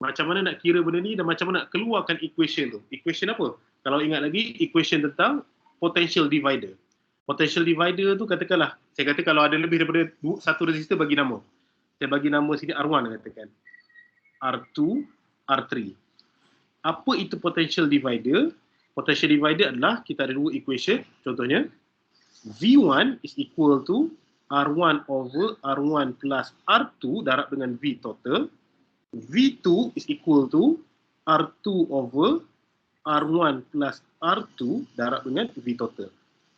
Macam mana nak kira benda ni dan macam mana nak keluarkan equation tu. Equation apa? Kalau ingat lagi, equation tentang potential divider. Potential divider tu katakanlah, saya kata kalau ada lebih daripada satu resistor bagi nama. Saya bagi nama sini R1 katakan. R2, R3. Apa itu potential divider? Potential divider adalah kita ada 2 equation. Contohnya, V1 is equal to R1 over R1 plus R2 darab dengan V total. V2 is equal to R2 over R1 plus R2 darab dengan V total.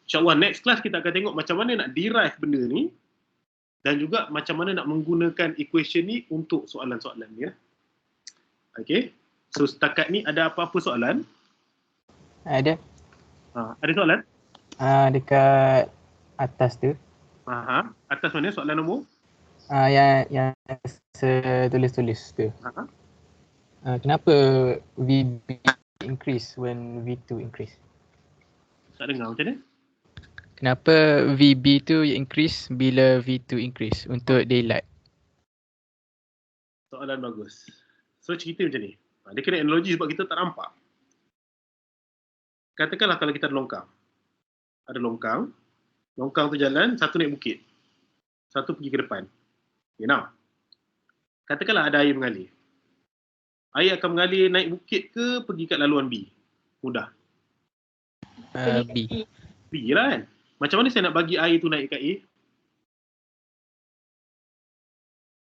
InsyaAllah next class kita akan tengok macam mana nak derive benda ni dan juga macam mana nak menggunakan equation ni untuk soalan-soalan ni. Okay. So setakat ni ada apa-apa soalan? Ada. Ada soalan? Dekat atas tu. Atas mana soalan nombor? Yang saya tulis-tulis tu. Kenapa VB increase when V2 increase? Tak dengar macam mana? Kenapa VB tu increase bila V2 increase untuk daylight? Soalan bagus. So cerita macam ni. Dia kena analogi sebab kita tak nampak. Katakanlah kalau kita ada longkang. Ada longkang. Longkang tu jalan, satu naik bukit. Satu pergi ke depan. Okay, now. Katakanlah ada air mengalir. Air akan mengalir naik bukit ke pergi kat laluan B? Mudah. B. B lah kan? Macam mana saya nak bagi air tu naik kat A?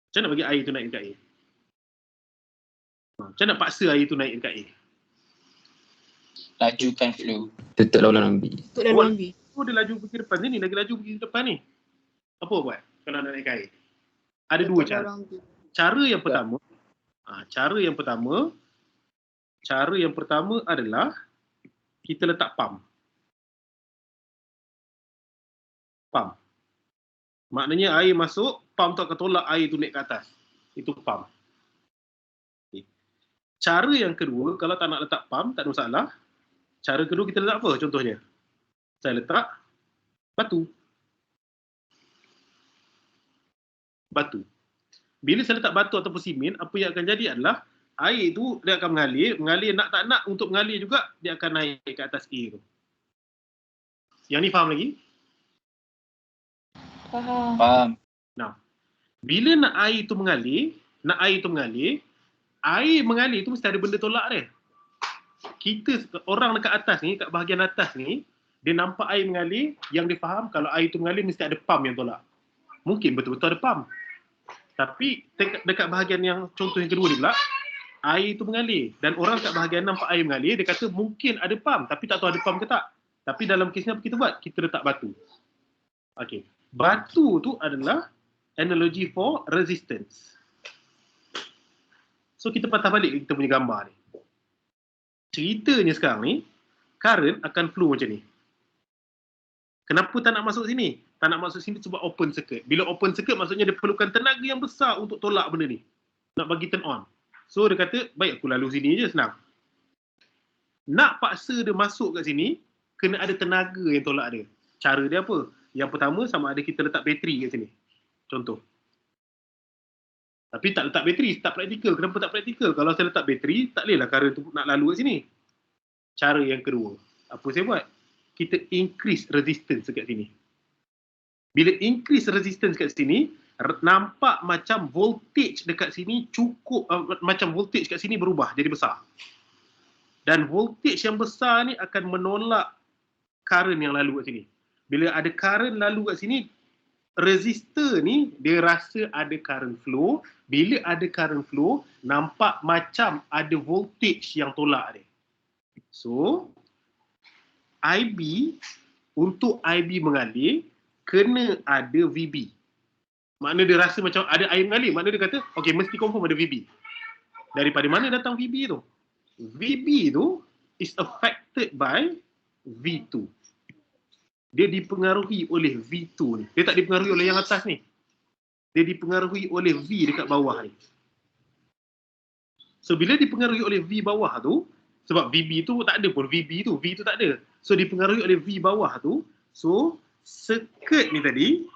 Macam mana nak bagi air tu naik kat A? Macam mana nak paksa air tu naik dekat A? Lajukan flow. Tutup laluan B. Untuk laluan B. Oh, dia laju pergi depan ni, lagi laju pergi depan ni. Apa buat kalau nak naik air? Ada dua cara. Cara yang pertama adalah kita letak pump. Pump. Maknanya air masuk, pump tu akan tolak air tu naik ke atas. Itu pump. Okay. Cara yang kedua, kalau tak nak letak pump, tak ada masalah. Cara kedua kita letak apa contohnya? Saya letak batu. Batu. Bila saya letak batu ataupun simen, apa yang akan jadi adalah air tu dia akan mengalir nak tak nak untuk mengalir juga dia akan naik ke atas A tu. Yang ni faham lagi? Faham. Nah, bila nak air tu mengalir, air mengalir tu mesti ada benda tolak dia. Kita orang dekat atas ni, kat bahagian atas ni, dia nampak air mengalir, yang dia faham kalau air tu mengalir mesti ada pump yang tolak. Mungkin betul-betul ada pump. Tapi dekat bahagian yang contoh yang kedua ni pula, air tu mengalir dan orang kat bahagian nampak air mengalir, dia kata mungkin ada pump tapi tak tahu ada pump ke tak. Tapi dalam kes ni apa kita buat? Kita letak batu. Okey. Batu tu adalah analogy for resistance. So kita patah balik kita punya gambar ni. Ceritanya sekarang ni, current akan flow macam ni. Kenapa tak nak masuk sini? Tak nak masuk sini sebab open circuit. Bila open circuit maksudnya dia perlukan tenaga yang besar untuk tolak benda ni. Nak bagi turn on. So dia kata, baik aku lalu sini je senang. Nak paksa dia masuk kat sini, kena ada tenaga yang tolak dia. Cara dia apa? Yang pertama sama ada kita letak bateri kat sini. Contoh. Tapi tak letak bateri, tak praktikal. Kenapa tak praktikal? Kalau saya letak bateri, tak bolehlah current tu nak lalu kat sini. Cara yang kedua, apa saya buat? Kita increase resistance dekat sini. Bila increase resistance kat sini, nampak macam voltage dekat sini cukup, macam voltage kat sini berubah jadi besar. Dan voltage yang besar ni akan menolak current yang lalu kat sini. Bila ada current lalu kat sini, resistor ni dia rasa ada current flow. Bila ada current flow, nampak macam ada voltage yang tolak dia. So, IB, untuk IB mengalir, kena ada VB. Makna dia rasa macam ada air mengalir. Makna dia kata, okay, mesti confirm ada VB. Daripada mana datang VB tu? VB tu is affected by V2. Dia dipengaruhi oleh V2 ni. Dia tak dipengaruhi oleh yang atas ni. Dia dipengaruhi oleh V dekat bawah ni. So, bila dipengaruhi oleh V bawah tu, sebab VB tu tak ada pun, VB tu, V tu tak ada. So, dipengaruhi oleh V bawah tu, so, circuit ni tadi,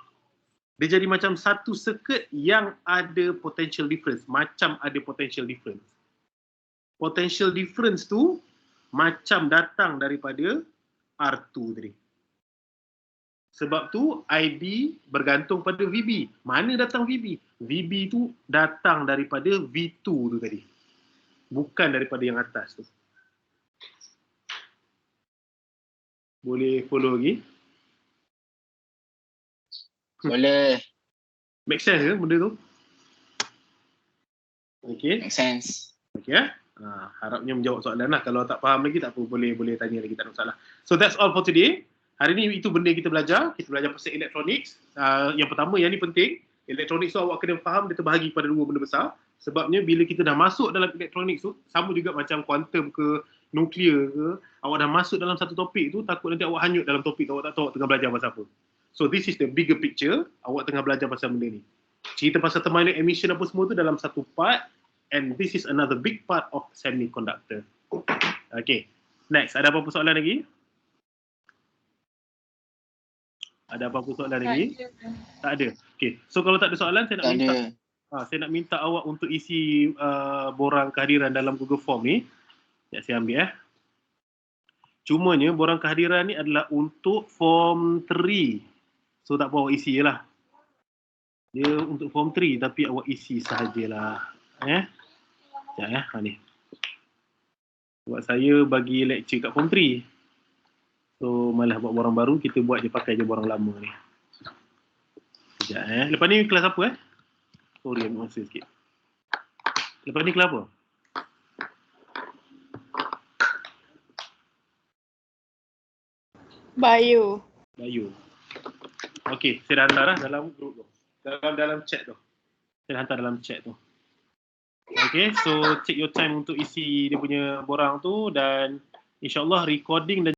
dia jadi macam satu circuit yang ada potential difference. Macam ada potential difference. Potential difference tu, macam datang daripada R2 tadi. Sebab tu, IB bergantung pada VB. Mana datang VB? VB tu datang daripada V2 tu tadi. Bukan daripada yang atas tu. Boleh follow lagi? Boleh. Make sense ke benda tu? Okay. Make sense. Okay. Harapnya menjawab soalan lah. Kalau tak faham lagi tak apa, boleh tanya lagi, tak ada masalah. So that's all for today. Hari ni itu benda kita belajar. Kita belajar pasal electronics. Yang pertama, yang ni penting. Electronics tu awak kena faham dia terbahagi pada dua benda besar. Sebabnya bila kita dah masuk dalam electronics tu, sama juga macam kuantum ke, nuklear ke, awak dah masuk dalam satu topik tu, takut nanti awak hanyut dalam topik tu, awak tak tahu awak tengah belajar pasal apa. So this is the bigger picture, awak tengah belajar pasal benda ni. Cerita pasal thermal emission apa semua tu dalam satu part, and this is another big part of semiconductor. Okay, next, ada apa-apa soalan lagi? Ada apa-apa soalan lagi? Tak ada. Okay, so kalau tak ada soalan, saya nak minta awak untuk isi borang kehadiran dalam Google Form ni. Ya, saya ambil Cumanya borang kehadiran ni adalah untuk form 3. So tak apa awak isi je lah. Dia untuk form 3 tapi awak isi sahajalah. Sekejap ni. Sebab saya bagi lecture kat form 3. So malah buat borang baru, kita buat je pakai je borang lama ni. Sekejap Lepas ni kelas apa Sorry, ambil masa sikit. Lepas ni kelas apa? Bio. Bio. Okey, saya dah hantar dalam grup tu. Dalam chat tu. Saya dah hantar dalam chat tu. Okay, so take your time untuk isi dia punya borang tu dan insyaAllah recording dan